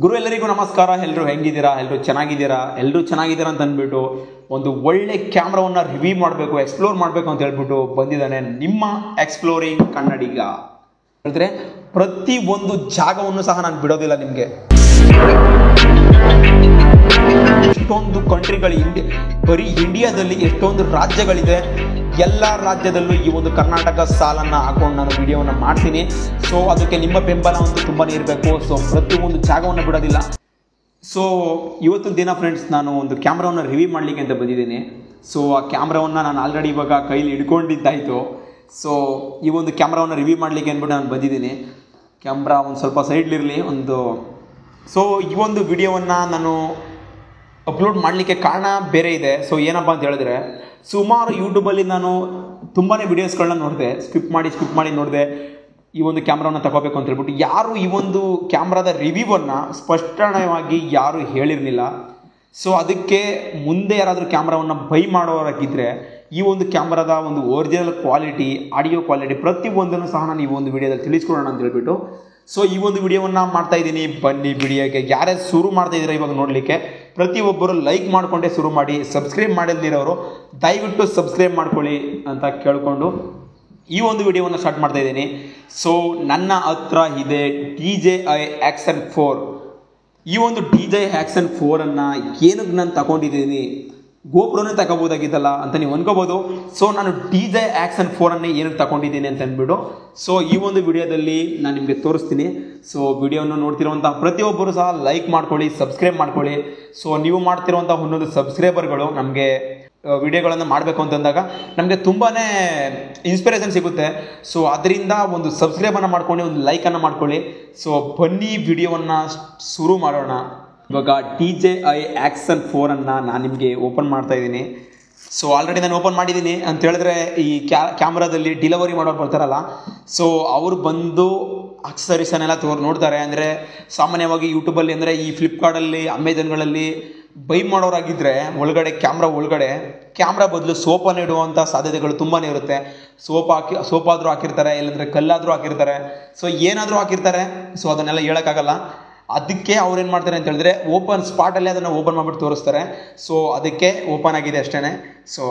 ಗುರು ಎಲ್ಲರಿಗೂ ನಮಸ್ಕಾರ. ಎಲ್ಲರೂ ಹೆಂಗಿದ್ದೀರಾ? ಎಲ್ಲರೂ ಚೆನ್ನಾಗಿದ್ದೀರಾ ಅಂತ ಅಂದ್ಬಿಟ್ಟು ಒಂದು ಒಳ್ಳೆ ಕ್ಯಾಮ್ರಾವನ್ನು ರಿವ್ಯೂ ಮಾಡಬೇಕು, ಎಕ್ಸ್ಪ್ಲೋರ್ ಮಾಡಬೇಕು ಅಂತ ಹೇಳ್ಬಿಟ್ಟು ಬಂದಿದ್ದಾನೆ ನಿಮ್ಮ ಎಕ್ಸ್ಪ್ಲೋರಿಂಗ್ ಕನ್ನಡಿಗ. ಹೇಳಿದ್ರೆ ಪ್ರತಿ ಒಂದು ಜಾಗವನ್ನು ಸಹ ನಾನು ಬಿಡೋದಿಲ್ಲ ನಿಮಗೆ. ಎಷ್ಟೊಂದು ಕಂಟ್ರಿಗಳು ಬರೀ ಇಂಡಿಯಾದಲ್ಲಿ ಎಷ್ಟೊಂದು ರಾಜ್ಯಗಳಿದೆ. ಎಲ್ಲ ರಾಜ್ಯದಲ್ಲೂ ಈ ಒಂದು ಕರ್ನಾಟಕ ಸಾಲನ್ನು ಹಾಕೊಂಡು ನಾನು ವಿಡಿಯೋವನ್ನು ಮಾಡ್ತೀನಿ. ಸೊ ಅದಕ್ಕೆ ನಿಮ್ಮ ಬೆಂಬಲ ಒಂದು ತುಂಬಾ ಇರಬೇಕು. ಸೊ ಪ್ರತಿಯೊಂದು ಜಾಗವನ್ನು ಬಿಡೋದಿಲ್ಲ. ಸೊ ಇವತ್ತು ದಿನ ಫ್ರೆಂಡ್ಸ್, ನಾನು ಒಂದು ಕ್ಯಾಮ್ರಾವನ್ನು ರಿವ್ಯೂ ಮಾಡಲಿಕ್ಕೆ ಅಂತ ಬಂದಿದ್ದೀನಿ. ಸೊ ಆ ಕ್ಯಾಮ್ರಾವನ್ನು ನಾನು ಆಲ್ರೆಡಿ ಇವಾಗ ಕೈಲಿ ಹಿಡ್ಕೊಂಡಿದ್ದಾಯಿತು. ಸೊ ಈ ಒಂದು ಕ್ಯಾಮ್ರಾವನ್ನು ರಿವ್ಯೂ ಮಾಡಲಿಕ್ಕೆ ಅಂದ್ಬಿಟ್ಟು ನಾನು ಬಂದಿದ್ದೀನಿ. ಕ್ಯಾಮ್ರಾ ಒಂದು ಸ್ವಲ್ಪ ಸೈಡ್ಲಿರಲಿ ಸೊ ಈ ಒಂದು ವಿಡಿಯೋವನ್ನು ನಾನು ಅಪ್ಲೋಡ್ ಮಾಡಲಿಕ್ಕೆ ಕಾರಣ ಬೇರೆ ಇದೆ. ಸೊ ಏನಪ್ಪ ಅಂತ ಹೇಳಿದ್ರೆ, ಸುಮಾರು ಯೂಟ್ಯೂಬಲ್ಲಿ ನಾನು ತುಂಬಾ ವೀಡಿಯೋಸ್ಗಳನ್ನ ನೋಡಿದೆ, ಸ್ಕಿಪ್ ಮಾಡಿ ನೋಡಿದೆ ಈ ಒಂದು ಕ್ಯಾಮ್ರಾವನ್ನು ತಗೋಬೇಕು ಅಂತ ಹೇಳ್ಬಿಟ್ಟು. ಯಾರು ಈ ಒಂದು ಕ್ಯಾಮ್ರಾದ ರಿವ್ಯೂವನ್ನು ಸ್ಪಷ್ಟವಾಗಿ ಯಾರು ಹೇಳಿರಲಿಲ್ಲ. ಸೊ ಅದಕ್ಕೆ ಮುಂದೆ ಯಾರಾದರೂ ಕ್ಯಾಮ್ರಾವನ್ನು ಬೈ ಮಾಡೋರಾಗಿದ್ದರೆ ಈ ಒಂದು ಕ್ಯಾಮ್ರಾದ ಒಂದು ಒರಿಜಿನಲ್ ಕ್ವಾಲಿಟಿ, ಆಡಿಯೋ ಕ್ವಾಲಿಟಿ ಪ್ರತಿಯೊಂದನ್ನು ಸಹ ನಾನು ಈ ಒಂದು ವಿಡಿಯೋದಲ್ಲಿ ತಿಳಿಸ್ಕೊಡೋಣ ಅಂತ ಹೇಳ್ಬಿಟ್ಟು ಸೊ ಈ ಒಂದು ವಿಡಿಯೋವನ್ನು ಮಾಡ್ತಾ ಇದ್ದೀನಿ. ಬನ್ನಿ ವಿಡಿಯೋಗೆ. ಯಾರ್ಯಾರು ಶುರು ಮಾಡ್ತಾ ಇದ್ದೀರಾ ಇವಾಗ ನೋಡಲಿಕ್ಕೆ, ಪ್ರತಿಯೊಬ್ಬರು ಲೈಕ್ ಮಾಡಿಕೊಂಡೇ ಶುರು ಮಾಡಿ. ಸಬ್ಸ್ಕ್ರೈಬ್ ಮಾಡಿಲ್ದಿರೋರು ದಯವಿಟ್ಟು ಸಬ್ಸ್ಕ್ರೈಬ್ ಮಾಡ್ಕೊಳ್ಳಿ ಅಂತ ಕೇಳಿಕೊಂಡು ಈ ಒಂದು ವಿಡಿಯೋವನ್ನು ಸ್ಟಾರ್ಟ್ ಮಾಡ್ತಾ ಇದ್ದೀನಿ. ಸೊ ನನ್ನ ಹತ್ರ ಇದೆ DJI Action 4. ಈ ಒಂದು DJI Action 4 ಏನಕ್ಕೆ ನಾನು ತಗೊಂಡಿದ್ದೀನಿ, ಗೋಪ್ರೋನೇ ತಗೋಬೋದಾಗಿದ್ದಲ್ಲ ಅಂತ ನೀವು ಅನ್ಕೋಬೋದು. ಸೊ ನಾನು DJI Action 4 ಏನಕ್ಕೆ ತಗೊಂಡಿದ್ದೀನಿ ಅಂತ ಅಂದ್ಬಿಟ್ಟು ಸೊ ಈ ಒಂದು ವಿಡಿಯೋದಲ್ಲಿ ನಾನು ನಿಮಗೆ ತೋರಿಸ್ತೀನಿ. ಸೊ ವಿಡಿಯೋವನ್ನು ನೋಡ್ತಿರುವಂಥ ಪ್ರತಿಯೊಬ್ಬರು ಸಹ ಲೈಕ್ ಮಾಡ್ಕೊಳ್ಳಿ, ಸಬ್ಸ್ಕ್ರೈಬ್ ಮಾಡ್ಕೊಳ್ಳಿ. ಸೊ ನೀವು ಮಾಡ್ತಿರುವಂಥ ಒಂದೊಂದು ಸಬ್ಸ್ಕ್ರೈಬರ್ಗಳು ನಮಗೆ ವಿಡಿಯೋಗಳನ್ನು ಮಾಡಬೇಕು ಅಂತಂದಾಗ ನಮಗೆ ತುಂಬಾ ಇನ್ಸ್ಪಿರೇಷನ್ ಸಿಗುತ್ತೆ. ಸೊ ಅದರಿಂದ ಒಂದು ಸಬ್ಸ್ಕ್ರೈಬನ್ನು ಮಾಡ್ಕೊಂಡು ಒಂದು ಲೈಕನ್ನು ಮಾಡ್ಕೊಳ್ಳಿ. ಸೊ ಬನ್ನಿ ವಿಡಿಯೋವನ್ನು ಶುರು ಮಾಡೋಣ. ಇವಾಗ DJI Action 4 ನಾನು ನಿಮಗೆ ಓಪನ್ ಮಾಡ್ತಾ ಇದ್ದೀನಿ. ಸೊ ಆಲ್ರೆಡಿ ನಾನು ಓಪನ್ ಮಾಡಿದ್ದೀನಿ ಅಂತ ಹೇಳಿದ್ರೆ, ಈ ಕ್ಯಾಮ್ರಾದಲ್ಲಿ ಡೆಲಿವರಿ ಮಾಡೋರು ಬರ್ತಾರಲ್ಲ, ಸೊ ಅವರು ಬಂದು ಅಕ್ಸರೀಸನ್ನೆಲ್ಲ ನೋಡ್ತಾರೆ. ಅಂದರೆ ಸಾಮಾನ್ಯವಾಗಿ ಯೂಟ್ಯೂಬಲ್ಲಿ ಅಂದರೆ ಈ ಫ್ಲಿಪ್ಕಾರ್ಟಲ್ಲಿ, ಅಮೆಝಾನ್ಗಳಲ್ಲಿ ಬೈ ಮಾಡೋರಾಗಿದ್ದರೆ ಒಳಗಡೆ ಕ್ಯಾಮ್ರಾ ಬದಲು ಸೋಪನ್ನು ಇಡುವಂಥ ಸಾಧ್ಯತೆಗಳು ತುಂಬಾ ಇರುತ್ತೆ. ಸೋಪಾದರೂ ಹಾಕಿರ್ತಾರೆ, ಇಲ್ಲಾಂದರೆ ಕಲ್ಲಾದರೂ ಹಾಕಿರ್ತಾರೆ. ಸೊ ಏನಾದರೂ ಹಾಕಿರ್ತಾರೆ. ಸೊ ಅದನ್ನೆಲ್ಲ ಹೇಳೋಕ್ಕಾಗಲ್ಲ. ಅದಕ್ಕೆ ಅವ್ರು ಏನು ಮಾಡ್ತಾರೆ ಅಂತ ಹೇಳಿದ್ರೆ, ಓಪನ್ ಸ್ಪಾಟಲ್ಲೇ ಅದನ್ನು ಓಪನ್ ಮಾಡಿಬಿಟ್ಟು ತೋರಿಸ್ತಾರೆ. ಸೊ ಅದಕ್ಕೆ ಓಪನ್ ಆಗಿದೆ ಅಷ್ಟೇ. ಸೊ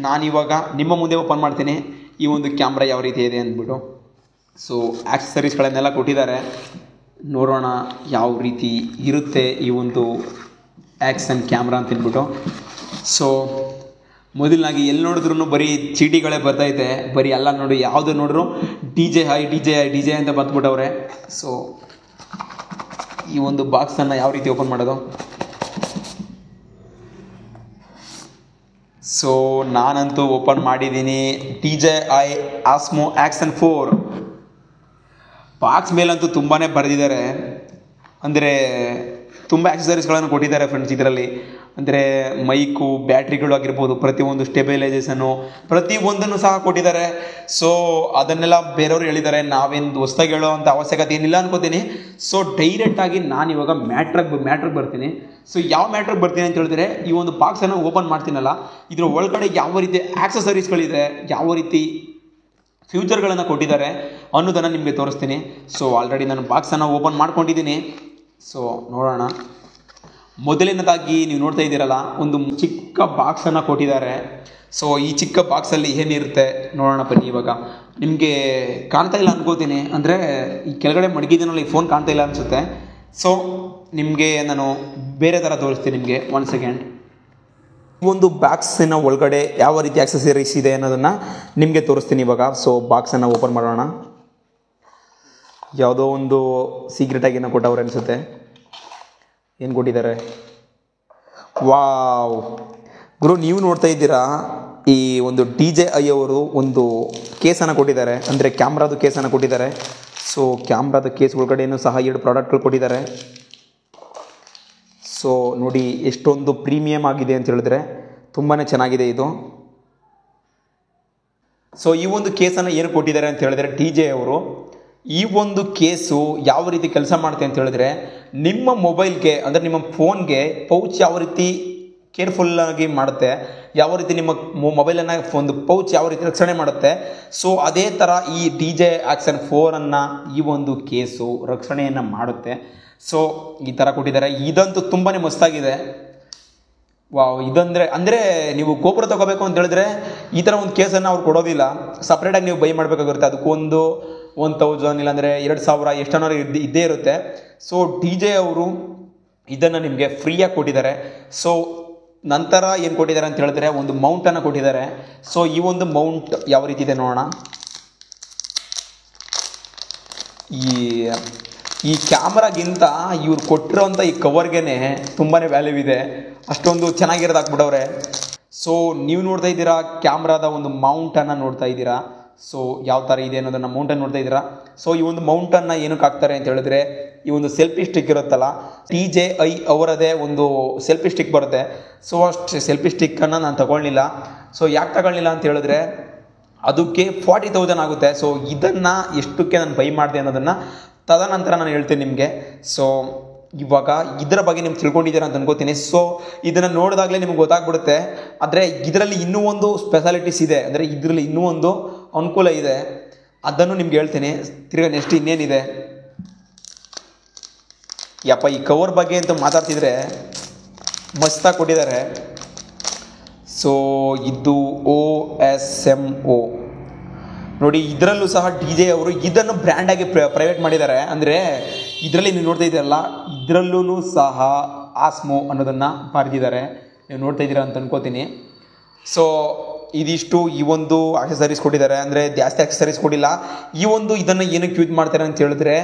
ನಾನಿವಾಗ ನಿಮ್ಮ ಮುಂದೆ ಓಪನ್ ಮಾಡ್ತೀನಿ ಈ ಒಂದು ಕ್ಯಾಮ್ರಾ ಯಾವ ರೀತಿ ಇದೆ ಅಂದ್ಬಿಟ್ಟು. ಸೊ ಆಕ್ಸಸರೀಸ್ಗಳನ್ನೆಲ್ಲ ಕೊಟ್ಟಿದ್ದಾರೆ, ನೋಡೋಣ ಯಾವ ರೀತಿ ಇರುತ್ತೆ ಈ ಒಂದು ಆ್ಯಕ್ಷನ್ ಕ್ಯಾಮ್ರಾ ಅಂತ ಅಂದ್ಬಿಟ್ಟು. ಸೊ ಮೊದಲನಾಗಿ ಎಲ್ಲಿ ನೋಡಿದ್ರು ಬರೀ ಚೀಟಿಗಳೇ ಬರ್ತೈತೆ. ಬರೀ ಎಲ್ಲ ನೋಡಿ, ಯಾವುದು ನೋಡಿದ್ರು DJI ಅಂತ ಬಂದ್ಬಿಟ್ಟವ್ರೆ. ಸೊ ಈ ಒಂದು ಬಾಕ್ಸನ್ನು ಯಾವ ರೀತಿ ಓಪನ್ ಮಾಡೋದು. ಸೊ ನಾನಂತೂ ಓಪನ್ ಮಾಡಿದ್ದೀನಿ DJI Osmo Action 4. ಬಾಕ್ಸ್ ಮೇಲಂತೂ ತುಂಬಾ ಬರೆದಿದ್ದಾರೆ. ಅಂದರೆ ತುಂಬ ಆಕ್ಸಸರೀಸ್ಗಳನ್ನು ಕೊಟ್ಟಿದ್ದಾರೆ ಫ್ರೆಂಡ್ಸ್ ಇದರಲ್ಲಿ. ಅಂದರೆ ಮೈಕು, ಬ್ಯಾಟ್ರಿಗಳು ಆಗಿರ್ಬೋದು, ಪ್ರತಿಯೊಂದು ಸ್ಟೆಬಿಲೈಸೇಷನ್ನು ಪ್ರತಿಯೊಂದನ್ನು ಸಹ ಕೊಟ್ಟಿದ್ದಾರೆ. ಸೊ ಅದನ್ನೆಲ್ಲ ಬೇರೆಯವರು ಹೇಳಿದ್ದಾರೆ, ನಾವೇನು ಹೊಸ್ದಾಗಿ ಹೇಳೋ ಅಂಥ ಅವಶ್ಯಕತೆ ಏನಿಲ್ಲ ಅನ್ಕೋತೀನಿ. ಸೊ ಡೈರೆಕ್ಟಾಗಿ ನಾನಿವಾಗ ಮ್ಯಾಟ್ರಿಗೆ ಬರ್ತೀನಿ. ಸೊ ಯಾವ ಮ್ಯಾಟ್ರಿಗೆ ಬರ್ತೀನಿ ಅಂತ ಹೇಳಿದ್ರೆ, ಈ ಒಂದು ಬಾಕ್ಸನ್ನು ಓಪನ್ ಮಾಡ್ತೀನಲ್ಲ, ಇದ್ರ ಒಳಗಡೆ ಯಾವ ರೀತಿ ಆಕ್ಸಸರೀಸ್ಗಳಿದೆ, ಯಾವ ರೀತಿ ಫ್ಯೂಚರ್ಗಳನ್ನು ಕೊಟ್ಟಿದ್ದಾರೆ ಅನ್ನೋದನ್ನು ನಿಮಗೆ ತೋರಿಸ್ತೀನಿ. ಸೊ ಆಲ್ರೆಡಿ ನಾನು ಬಾಕ್ಸನ್ನು ಓಪನ್ ಮಾಡ್ಕೊಂಡಿದ್ದೀನಿ. ಸೊ ನೋಡೋಣ. ಮೊದಲನೇದಾಗಿ ನೀವು ನೋಡ್ತಾ ಇದ್ದೀರಲ್ಲ, ಒಂದು ಚಿಕ್ಕ ಬಾಕ್ಸನ್ನು ಕೊಟ್ಟಿದ್ದಾರೆ. ಸೊ ಈ ಚಿಕ್ಕ ಬಾಕ್ಸಲ್ಲಿ ಏನಿರುತ್ತೆ ನೋಡೋಣ ಬನ್ನಿ. ಇವಾಗ ನಿಮಗೆ ಕಾಣ್ತಾ ಇಲ್ಲ ಅನ್ಕೋತೀನಿ, ಅಂದರೆ ಈ ಕೆಳಗಡೆ ಮಡಗಿದ್ದೀನಲ್ಲ, ಈ ಫೋನ್ ಕಾಣ್ತಾ ಇಲ್ಲ ಅನಿಸುತ್ತೆ. ಸೊ ನಿಮಗೆ ನಾನು ಬೇರೆ ಥರ ತೋರಿಸ್ತೀನಿ ನಿಮಗೆ. 1 ಸೆಕೆಂಡ್. ಒಂದು ಬಾಕ್ಸಿನ ಒಳಗಡೆ ಯಾವ ರೀತಿ ಆಕ್ಸಸರೀಸ್ ಇದೆ ಅನ್ನೋದನ್ನು ನಿಮಗೆ ತೋರಿಸ್ತೀನಿ ಇವಾಗ. ಸೊ ಬಾಕ್ಸನ್ನು ಓಪನ್ ಮಾಡೋಣ. ಯಾವುದೋ ಒಂದು ಸೀಕ್ರೆಟಾಗಿ ಏನೋ ಕೊಟ್ಟವ್ರೆ ಅನಿಸುತ್ತೆ. ಏನು ಕೊಟ್ಟಿದ್ದಾರೆ? ವಾವ್ ಗುರು, ನೀವು ನೋಡ್ತಾ ಇದ್ದೀರಾ, ಈ ಒಂದು DJI ಅವರು ಒಂದು ಕೇಸನ್ನು ಕೊಟ್ಟಿದ್ದಾರೆ. ಅಂದರೆ ಕ್ಯಾಮ್ರಾದು ಕೇಸನ್ನು ಕೊಟ್ಟಿದ್ದಾರೆ. ಸೊ ಕ್ಯಾಮ್ರಾದ ಕೇಸ್ ಒಳಗಡೆಯೂ ಸಹ 2 ಪ್ರಾಡಕ್ಟ್ಗಳು ಕೊಟ್ಟಿದ್ದಾರೆ. ಸೊ ನೋಡಿ ಎಷ್ಟೊಂದು ಪ್ರೀಮಿಯಮ್ ಆಗಿದೆ ಅಂತ ಹೇಳಿದ್ರೆ ತುಂಬಾ ಚೆನ್ನಾಗಿದೆ ಇದು. ಸೊ ಈ ಒಂದು ಕೇಸನ್ನು ಏನು ಕೊಟ್ಟಿದ್ದಾರೆ ಅಂತ ಹೇಳಿದ್ರೆ DJI ಅವರು, ಈ ಒಂದು ಕೇಸು ಯಾವ ರೀತಿ ಕೆಲಸ ಮಾಡುತ್ತೆ ಅಂತ ಹೇಳಿದ್ರೆ, ನಿಮ್ಮ ಮೊಬೈಲ್ಗೆ ಅಂದರೆ ನಿಮ್ಮ ಫೋನ್ಗೆ ಪೌಚ್ ಯಾವ ರೀತಿ ಕೇರ್ಫುಲ್ಲಾಗಿ ಮಾಡುತ್ತೆ, ಯಾವ ರೀತಿ ನಿಮ್ಮ ಮೊಬೈಲನ್ನು ಒಂದು ಪೌಚ್ ಯಾವ ರೀತಿ ರಕ್ಷಣೆ ಮಾಡುತ್ತೆ, ಸೊ ಅದೇ ಥರ ಈ DJI Action 4 ಈ ಒಂದು ಕೇಸು ರಕ್ಷಣೆಯನ್ನು ಮಾಡುತ್ತೆ. ಸೊ ಈ ಥರ ಕೊಟ್ಟಿದ್ದಾರೆ. ಇದಂತೂ ತುಂಬಾ ಮಸ್ತಾಗಿದೆ. ವಾವ್, ಅಂದರೆ ನೀವು ಗೋಪುರ ತಗೋಬೇಕು ಅಂತ ಹೇಳಿದ್ರೆ ಈ ಥರ ಒಂದು ಕೇಸನ್ನು ಅವ್ರು ಕೊಡೋದಿಲ್ಲ, ಸಪ್ರೇಟಾಗಿ ನೀವು ಬೈ ಮಾಡಬೇಕಾಗಿರುತ್ತೆ. ಅದಕ್ಕೊಂದು 1000 ಇಲ್ಲಾಂದರೆ 2000 ಎಷ್ಟೋ ಇದ್ದೇ ಇರುತ್ತೆ. ಸೊ DJ ಅವರು ಇದನ್ನು ನಿಮಗೆ ಫ್ರೀಯಾಗಿ ಕೊಟ್ಟಿದ್ದಾರೆ. ಸೊ ನಂತರ ಏನು ಕೊಟ್ಟಿದ್ದಾರೆ ಅಂತ ಹೇಳಿದ್ರೆ ಒಂದು ಮೌಂಟನ್ನು ಕೊಟ್ಟಿದ್ದಾರೆ. ಸೊ ಈ ಒಂದು ಮೌಂಟ್ ಯಾವ ರೀತಿ ಇದೆ ನೋಡೋಣ. ಈ ಕ್ಯಾಮ್ರಾಗಿಂತ ಇವ್ರು ಕೊಟ್ಟಿರೋಂಥ ಈ ಕವರ್ಗೆ ತುಂಬಾ ವ್ಯಾಲ್ಯೂ ಇದೆ, ಅಷ್ಟೊಂದು ಚೆನ್ನಾಗಿರೋದು ಹಾಕ್ಬಿಟ್ಟವ್ರೆ. ಸೊ ನೀವು ನೋಡ್ತಾ ಇದ್ದೀರಾ ಕ್ಯಾಮ್ರಾದ ಒಂದು ಮೌಂಟನ್ನು ನೋಡ್ತಾ ಇದ್ದೀರಾ. ಸೊ ಯಾವ ಥರ ಇದೆ ಅನ್ನೋದನ್ನು ಮೌಂಟನ್ನು ನೋಡ್ತಾ ಇದ್ದೀರಾ. ಸೊ ಈ ಒಂದು ಮೌಂಟನ್ನು ಏನಕ್ಕೆ ಹಾಕ್ತಾರೆ ಅಂತ ಹೇಳಿದ್ರೆ ಈ ಒಂದು ಸೆಲ್ಫಿ ಸ್ಟಿಕ್ ಇರುತ್ತಲ್ಲ, DJI ಅವರದೇ ಒಂದು ಸೆಲ್ಫಿ ಸ್ಟಿಕ್ ಬರುತ್ತೆ. ಸೊ ಅಷ್ಟು ಸೆಲ್ಫಿ ಸ್ಟಿಕ್ಕನ್ನು ನಾನು ತಗೊಳ್ಳಿಲ್ಲ. ಸೊ ಯಾಕೆ ತಗೊಳ್ಳಿಲ್ಲ ಅಂತ ಹೇಳಿದ್ರೆ ಅದಕ್ಕೆ 40,000 ಆಗುತ್ತೆ. ಸೊ ಇದನ್ನು ಎಷ್ಟಕ್ಕೆ ನಾನು ಬೈ ಮಾಡಿದೆ ಅನ್ನೋದನ್ನು ತದನಂತರ ನಾನು ಹೇಳ್ತೀನಿ ನಿಮಗೆ. ಸೊ ಇವಾಗ ಇದರ ಬಗ್ಗೆ ನಿಮ್ಗೆ ತಿಳ್ಕೊಂಡಿದ್ದೀರಾ ಅಂತ ಅನ್ಕೋತೀನಿ. ಸೊ ಇದನ್ನು ನೋಡಿದಾಗಲೇ ನಿಮ್ಗೆ ಗೊತ್ತಾಗ್ಬಿಡುತ್ತೆ. ಆದರೆ ಇದರಲ್ಲಿ ಇನ್ನೂ ಒಂದು ಸ್ಪೆಷಾಲಿಟೀಸ್ ಇದೆ, ಅಂದರೆ ಇದರಲ್ಲಿ ಇನ್ನೂ ಒಂದು ಅನುಕೂಲ ಇದೆ, ಅದನ್ನು ನಿಮ್ಗೆ ಹೇಳ್ತೀನಿ. ತಿರ್ಗಾ ನೆಕ್ಸ್ಟ್ ಇನ್ನೇನಿದೆ ಯಪ್ಪ, ಈ ಕವರ್ ಬಗ್ಗೆ ಅಂತ ಮಾತಾಡ್ತಿದ್ರೆ ಮಸ್ತಾಗಿ ಕೊಟ್ಟಿದ್ದಾರೆ. ಸೊ ಇದು OSMO ನೋಡಿ, ಇದರಲ್ಲೂ ಸಹ DJ ಅವರು ಇದನ್ನು ಬ್ರ್ಯಾಂಡಾಗಿ ಪ್ರೈವೇಟ್ ಮಾಡಿದ್ದಾರೆ. ಅಂದರೆ ಇದರಲ್ಲಿ ನೀವು ನೋಡ್ತಾ ಇದ್ದೀರಲ್ಲ, ಇದರಲ್ಲೂ ಸಹ ಆಸ್ಮೋ ಅನ್ನೋದನ್ನು ಬರೆದಿದ್ದಾರೆ, ನೀವು ನೋಡ್ತಾ ಇದ್ದೀರಾ ಅಂತ ಅನ್ಕೋತೀನಿ. ಸೊ ಇದಿಷ್ಟು ಈ ಒಂದು ಆಕ್ಸೆಸರೀಸ್ ಕೊಟ್ಟಿದ್ದಾರೆ, ಅಂದರೆ ಜಾಸ್ತಿ ಆಕ್ಸೆಸರೀಸ್ ಕೊಟ್ಟಿಲ್ಲ. ಈ ಒಂದು ಇದನ್ನು ಏನಕ್ಕೆ ಯೂಸ್ ಮಾಡ್ತಾರೆ ಅಂತ ಹೇಳಿದ್ರೆ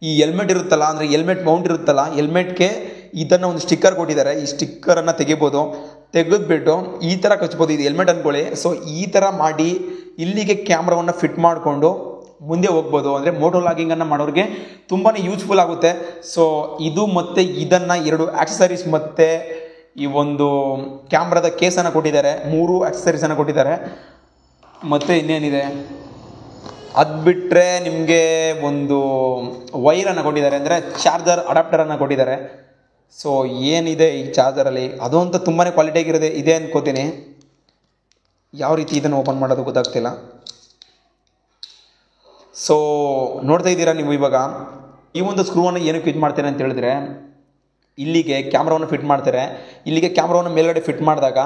ಈ ಹೆಲ್ಮೆಟ್ ಇರುತ್ತಲ್ಲ, ಅಂದರೆ ಹೆಲ್ಮೆಟ್ ಮೌಂಟ್ ಇರುತ್ತಲ್ಲ, ಹೆಲ್ಮೆಟ್ಗೆ ಇದನ್ನು ಒಂದು ಸ್ಟಿಕ್ಕರ್ ಕೊಟ್ಟಿದ್ದಾರೆ. ಈ ಸ್ಟಿಕ್ಕರನ್ನು ತೆಗಿಬೋದು, ತೆಗೆದ್ಬಿಟ್ಟು ಈ ಥರ ಕಚ್ಬೋದು. ಇದು ಹೆಲ್ಮೆಟ್ ಅಂದ್ಕೊಳ್ಳಿ. ಸೊ ಈ ಥರ ಮಾಡಿ ಇಲ್ಲಿಗೆ ಕ್ಯಾಮ್ರಾವನ್ನು ಫಿಟ್ ಮಾಡಿಕೊಂಡು ಮುಂದೆ ಹೋಗ್ಬೋದು. ಅಂದರೆ ಮೋಟೋ ಲಾಗಿಂಗನ್ನು ಮಾಡೋರಿಗೆ ತುಂಬಾ ಯೂಸ್ಫುಲ್ ಆಗುತ್ತೆ. ಸೊ ಇದು ಮತ್ತು ಇದನ್ನು 2 ಆಕ್ಸೆಸರೀಸ್ ಮತ್ತು ಈ ಒಂದು ಕ್ಯಾಮ್ರಾದ ಕೇಸನ್ನು ಕೊಟ್ಟಿದ್ದಾರೆ, 3 ಆಕ್ಸೆಸರೀಸನ್ನು ಕೊಟ್ಟಿದ್ದಾರೆ. ಮತ್ತು ಇನ್ನೇನಿದೆ ಅದು ಬಿಟ್ಟರೆ ನಿಮಗೆ ಒಂದು ವೈರನ್ನು ಕೊಟ್ಟಿದ್ದಾರೆ, ಅಂದರೆ ಚಾರ್ಜರ್ ಅಡಾಪ್ಟರನ್ನು ಕೊಟ್ಟಿದ್ದಾರೆ. ಸೊ ಏನಿದೆ ಈ ಚಾರ್ಜರಲ್ಲಿ ಅದು ಅಂತ ತುಂಬಾ ಕ್ವಾಲಿಟಿಯಾಗಿರೋದೆ ಇದೆ ಅನ್ಕೋತೀನಿ. ಯಾವ ರೀತಿ ಇದನ್ನು ಓಪನ್ ಮಾಡೋದು ಗೊತ್ತಾಗ್ತಿಲ್ಲ. ಸೊ ನೋಡ್ತಾ ಇದ್ದೀರಾ ನೀವು ಇವಾಗ ಈ ಒಂದು ಸ್ಕ್ರೂವನ್ನು ಏನಕ್ಕೆ ಯೂಸ್ ಮಾಡ್ತಾರೆ ಅಂತ ಹೇಳಿದ್ರೆ ಇಲ್ಲಿಗೆ ಕ್ಯಾಮ್ರಾವನ್ನು ಫಿಟ್ ಮಾಡ್ತಾರೆ. ಇಲ್ಲಿಗೆ ಕ್ಯಾಮ್ರಾವನ್ನು ಮೇಲ್ಗಡೆ ಫಿಟ್ ಮಾಡಿದಾಗ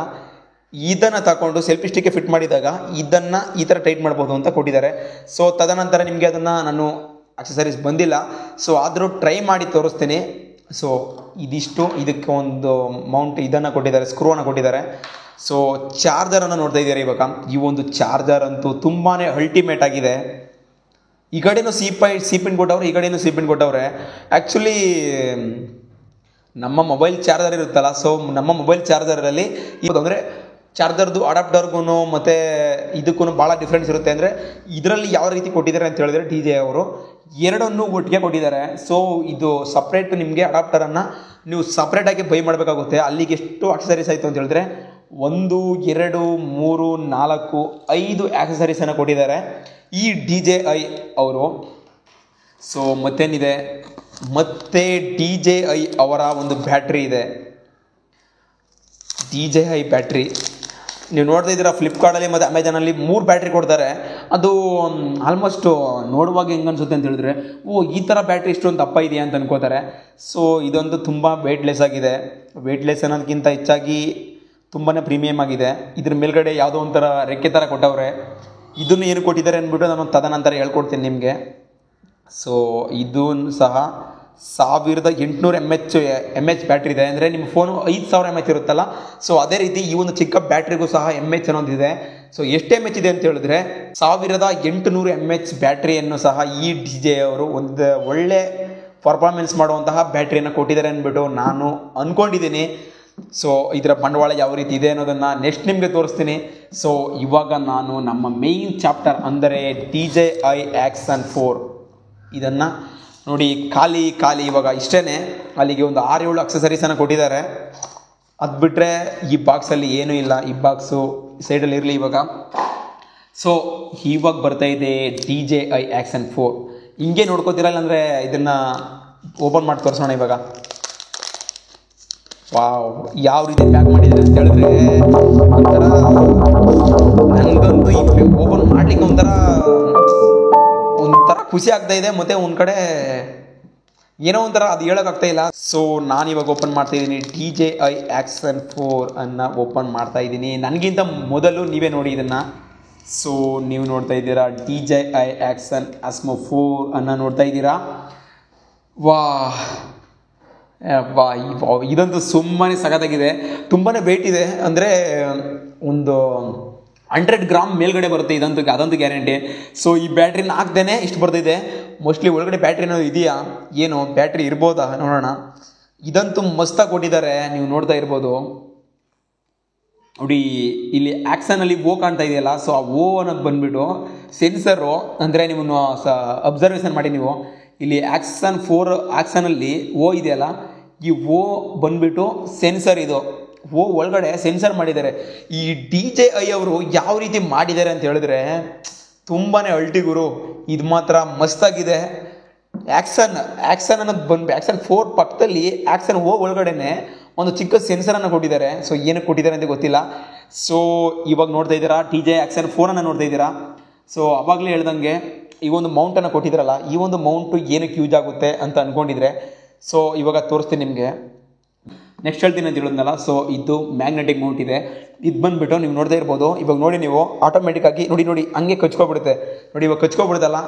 ಇದನ್ನು ತಗೊಂಡು ಸೆಲ್ಫಿ ಸ್ಟಿಕ್ಗೆ ಫಿಟ್ ಮಾಡಿದಾಗ ಇದನ್ನು ಈ ಥರ ಟೈಟ್ ಮಾಡ್ಬೋದು ಅಂತ ಕೊಟ್ಟಿದ್ದಾರೆ. ಸೊ ತದನಂತರ ನಿಮಗೆ ಅದನ್ನು ನಾನು ಆಕ್ಸೆಸರೀಸ್ ಬಂದಿಲ್ಲ, ಸೊ ಆದರೂ ಟ್ರೈ ಮಾಡಿ ತೋರಿಸ್ತೀನಿ. ಸೊ ಇದಿಷ್ಟು, ಇದಕ್ಕೆ ಒಂದು ಮೌಂಟ್ ಇದನ್ನು ಕೊಟ್ಟಿದ್ದಾರೆ, ಸ್ಕ್ರೂವನ್ನು ಕೊಟ್ಟಿದ್ದಾರೆ. ಸೊ ಚಾರ್ಜರನ್ನು ನೋಡ್ತಾ ಇದ್ದಾರೆ ಇವಾಗ. ಈ ಒಂದು ಚಾರ್ಜರ್ ಅಂತೂ ತುಂಬಾ ಅಲ್ಟಿಮೇಟ್ ಆಗಿದೆ. ಈ ಕಡೆನೂ ಸಿ ಪಿನ್ ಕೊಟ್ಟವ್ರೆ, ಈ ಕಡೆನೂ ಸಿ ಪಿನ್ ಕೊಟ್ಟವ್ರೆ. ಆ್ಯಕ್ಚುಲಿ ನಮ್ಮ ಮೊಬೈಲ್ ಚಾರ್ಜರ್ ಇರುತ್ತಲ್ಲ, ಸೊ ನಮ್ಮ ಮೊಬೈಲ್ ಚಾರ್ಜರಲ್ಲಿ ಅಂದರೆ ಚಾರ್ಜರ್ದು ಅಡಾಪ್ಟರ್ಗೂ ಮತ್ತು ಇದಕ್ಕೂ ಭಾಳ ಡಿಫ್ರೆನ್ಸ್ ಇರುತ್ತೆ. ಅಂದರೆ ಇದರಲ್ಲಿ ಯಾವ ರೀತಿ ಕೊಟ್ಟಿದ್ದಾರೆ ಅಂತ ಹೇಳಿದ್ರೆ DJ ಅವರು ಎರಡನ್ನೂ ಒಟ್ಟಿಗೆ ಕೊಟ್ಟಿದ್ದಾರೆ. ಸೊ ಇದು ಸಪ್ರೇಟ್ ನಿಮಗೆ ಅಡಾಪ್ಟರನ್ನು ನೀವು ಸಪ್ರೇಟಾಗಿ ಬೈ ಮಾಡಬೇಕಾಗುತ್ತೆ. ಅಲ್ಲಿಗೆ ಎಷ್ಟು ಆಕ್ಸೆಸರೀಸ್ ಆಯಿತು ಅಂತ ಹೇಳಿದ್ರೆ 1 2 3 4 5 ಆಕ್ಸೆಸರೀಸನ್ನು ಕೊಟ್ಟಿದ್ದಾರೆ ಈ DJI ಅವರು. ಸೊ ಮತ್ತೇನಿದೆ, ಮತ್ತೆ DJI ಅವರ ಒಂದು ಬ್ಯಾಟ್ರಿ ಇದೆ, DJI ಬ್ಯಾಟ್ರಿ. ನೀವು ನೋಡ್ತಾ ಇದ್ದೀರಾ ಫ್ಲಿಪ್ಕಾರ್ಟಲ್ಲಿ ಮತ್ತು ಅಮೆಜಾನಲ್ಲಿ 3 ಬ್ಯಾಟ್ರಿ ಕೊಡ್ತಾರೆ. ಅದು ಆಲ್ಮೋಸ್ಟ್ ನೋಡುವಾಗ ಹೆಂಗೆ ಅನಿಸುತ್ತೆ ಅಂತ ಹೇಳಿದ್ರೆ ಈ ಥರ ಬ್ಯಾಟ್ರಿ ಇಷ್ಟೊಂದು ದಪ್ಪ ಇದೆಯಾ ಅಂತ ಅನ್ಕೋತಾರೆ. ಸೊ ಇದೊಂದು ತುಂಬ ವೇಟ್ಲೆಸ್ ಆಗಿದೆ. ವೇಟ್ಲೆಸ್ ಅನ್ನೋದಕ್ಕಿಂತ ಹೆಚ್ಚಾಗಿ ತುಂಬಾ ಪ್ರೀಮಿಯಮ್ ಆಗಿದೆ. ಇದ್ರ ಮೇಲ್ಗಡೆ ಯಾವುದೋ ಒಂಥರ ರೆಕ್ಕೆ ಥರ ಕೊಟ್ಟವ್ರೆ. ಇದನ್ನು ಏನು ಕೊಟ್ಟಿದ್ದಾರೆ ಅಂದ್ಬಿಟ್ಟು ನಾನು ತದನಂತರ ಹೇಳ್ಕೊಡ್ತೀನಿ ನಿಮಗೆ. ಸೊ ಇದು ಸಹ 1800 mAh ಬ್ಯಾಟ್ರಿ ಇದೆ. ಅಂದರೆ ನಿಮ್ಮ ಫೋನು 5000 mAh ಇರುತ್ತಲ್ಲ, ಸೊ ಅದೇ ರೀತಿ ಈ ಒಂದು ಚಿಕ್ಕ ಬ್ಯಾಟ್ರಿಗೂ ಸಹ mAh ಅನ್ನೋದಿದೆ. ಸೊ ಎಷ್ಟು mAh ಇದೆ ಅಂತ ಹೇಳಿದ್ರೆ 1800 mAh ಬ್ಯಾಟ್ರಿಯನ್ನು ಸಹ ಈ DJI ಅವರು ಒಂದು ಒಳ್ಳೆ ಪರ್ಫಾರ್ಮೆನ್ಸ್ ಮಾಡುವಂತಹ ಬ್ಯಾಟ್ರಿಯನ್ನು ಕೊಟ್ಟಿದ್ದಾರೆ ಅಂದ್ಬಿಟ್ಟು ನಾನು ಅಂದ್ಕೊಂಡಿದ್ದೀನಿ. ಸೊ ಇದರ ಬಂಡವಾಳ ಯಾವ ರೀತಿ ಇದೆ ಅನ್ನೋದನ್ನು ನೆಕ್ಸ್ಟ್ ನಿಮಗೆ ತೋರಿಸ್ತೀನಿ. ಸೊ ಇವಾಗ ನಾನು ನಮ್ಮ ಮೇಯ್ನ್ ಚಾಪ್ಟರ್ ಅಂದರೆ DJI Action 4 ಇದನ್ನು ನೋಡಿ, ಖಾಲಿ ಇವಾಗ ಇಷ್ಟೇ. ಅಲ್ಲಿಗೆ ಒಂದು 6-7 ಆಕ್ಸೆಸರೀಸನ್ನು ಕೊಟ್ಟಿದ್ದಾರೆ. ಅದು ಬಿಟ್ಟರೆ ಈ ಬಾಕ್ಸಲ್ಲಿ ಏನೂ ಇಲ್ಲ. ಈ ಬಾಕ್ಸು ಸೈಡಲ್ಲಿ ಇರಲಿ ಇವಾಗ. ಸೊ ಇವಾಗ ಬರ್ತಾ ಇದೆ DJI Action 4. ಹಿಂಗೆ ನೋಡ್ಕೋತಿರಲ್ಲ ಅಂದರೆ ಇದನ್ನು ಓಪನ್ ಮಾಡಿ ತೋರಿಸೋಣ ಇವಾಗ. ವಾವ್, ಯಾವ ರೀತಿ ಪ್ಯಾಕ್ ಮಾಡಿದ್ದಾರೆ ಅಂತ ಹೇಳಿದ್ರೆ ಒಂಥರ ನನಗಂತೂ ಈ ಓಪನ್ ಮಾಡಲಿಕ್ಕೆ ಒಂಥರ ಖುಷಿ ಆಗ್ತಾ ಇದೆ. ಮತ್ತು ಒಂದು ಕಡೆ ಏನೋ ಒಂಥರ ಅದು ಹೇಳೋಕ್ಕಾಗ್ತಾ ಇಲ್ಲ. ಸೊ ನಾನು ಇವಾಗ ಓಪನ್ ಮಾಡ್ತಾ ಇದ್ದೀನಿ DJI Action 4 ಅನ್ನು ಓಪನ್ ಮಾಡ್ತಾ ಇದ್ದೀನಿ. ನನಗಿಂತ ಮೊದಲು ನೀವೇ ನೋಡಿ ಇದನ್ನು. ಸೊ ನೀವು ನೋಡ್ತಾ ಇದ್ದೀರಾ DJI Action Osmo 4 ಅನ್ನು ನೋಡ್ತಾ ಇದ್ದೀರಾ. ವಾ ಇದಂತೂ ಸುಮ್ಮನೆ ಸಖತ್ತಾಗಿದೆ. ತುಂಬಾ ವೆಯ್ಟ್ ಇದೆ, ಅಂದರೆ ಒಂದು 100 ಗ್ರಾಮ್ ಮೇಲ್ಗಡೆ ಬರುತ್ತೆ ಅದಂತೂ ಗ್ಯಾರಂಟಿ. ಸೊ ಈ ಬ್ಯಾಟ್ರಿನ ಹಾಕ್ದೇನೆ ಇಷ್ಟು ಬರ್ತಿದೆ. ಮೋಸ್ಟ್ಲಿ ಒಳಗಡೆ ಬ್ಯಾಟ್ರಿ ಏನಾದ್ರು ಇದೆಯಾ, ಏನು ಬ್ಯಾಟ್ರಿ ಇರ್ಬೋದಾ ನೋಡೋಣ. ಇದಂತೂ ಮಸ್ತಾಗಿ ಕೊಟ್ಟಿದ್ದಾರೆ, ನೀವು ನೋಡ್ತಾ ಇರ್ಬೋದು ನೋಡಿ. ಇಲ್ಲಿ ಆ್ಯಕ್ಷನಲ್ಲಿ ಓ ಕಾಣ್ತಾ ಇದೆಯಲ್ಲ, ಸೊ ಆ ಓ ಅನ್ನೋದು ಬಂದುಬಿಟ್ಟು ಸೆನ್ಸರು. ಅಂದರೆ ನಿಮ್ಮನ್ನು ಅಬ್ಸರ್ವೇಷನ್ ಮಾಡಿ ನೀವು, ಇಲ್ಲಿ Action 4 ಆ್ಯಕ್ಷನಲ್ಲಿ ಓ ಇದೆಯಲ್ಲ, ಈ ಓ ಬಂದುಬಿಟ್ಟು ಸೆನ್ಸರ್. ಇದು ಓ ಒಳಗಡೆ ಸೆನ್ಸರ್ ಮಾಡಿದ್ದಾರೆ. ಈ DJI ಅವರು ಯಾವ ರೀತಿ ಮಾಡಿದ್ದಾರೆ ಅಂತ ಹೇಳಿದ್ರೆ ತುಂಬಾ ಅಲ್ಟಿಗುರು. ಇದು ಮಾತ್ರ ಮಸ್ತಾಗಿದೆ. ಆ್ಯಕ್ಷನ್ ಅನ್ನೋದು ಬಂದು Action 4 ಪಕ್ಕದಲ್ಲಿ Action ಓ ಒಳಗಡೆನೆ ಒಂದು ಚಿಕ್ಕ ಸೆನ್ಸರನ್ನು ಕೊಟ್ಟಿದ್ದಾರೆ. ಸೊ ಏನಕ್ಕೆ ಕೊಟ್ಟಿದ್ದಾರೆ ಅಂತ ಗೊತ್ತಿಲ್ಲ. ಸೊ ಇವಾಗ ನೋಡ್ತಾ ಇದ್ದೀರಾ DJI Action 4 ಅನ್ನು ನೋಡ್ತಾ ಇದ್ದೀರಾ. ಸೊ ಅವಾಗಲೇ ಹೇಳ್ದಂಗೆ ಈ ಒಂದು ಮೌಂಟನ್ನು ಕೊಟ್ಟಿದ್ದಾರಲ್ಲ, ಈ ಒಂದು ಮೌಂಟು ಏನಕ್ಕೆ ಯೂಸ್ ಆಗುತ್ತೆ ಅಂತ ಅಂದ್ಕೊಂಡಿದ್ರೆ ಸೊ ಇವಾಗ ತೋರಿಸ್ತೀನಿ ನಿಮಗೆ. ನೆಕ್ಸ್ಟ್ ಹೇಳ್ತೀನಿ ಅಂತ ಹೇಳಿದ್ನಲ್ಲ, ಸೊ ಇದು ಮ್ಯಾಗ್ನೆಟಿಕ್ ಮೌಂಟ್ ಇದೆ. ಇದು ಬಂದುಬಿಟ್ಟು ನೀವು ನೋಡ್ತಾ ಇರ್ಬೋದು. ಇವಾಗ ನೋಡಿ ನೀವು ಆಟೋಮೆಟಿಕ್ಕಾಗಿ ನೋಡಿ ಹಂಗೆ ಕಚ್ಕೊಬಿಡುತ್ತೆ ನೋಡಿ. ಇವಾಗ ಕಚ್ಕೊಬಿಡುತ್ತಲ್ಲ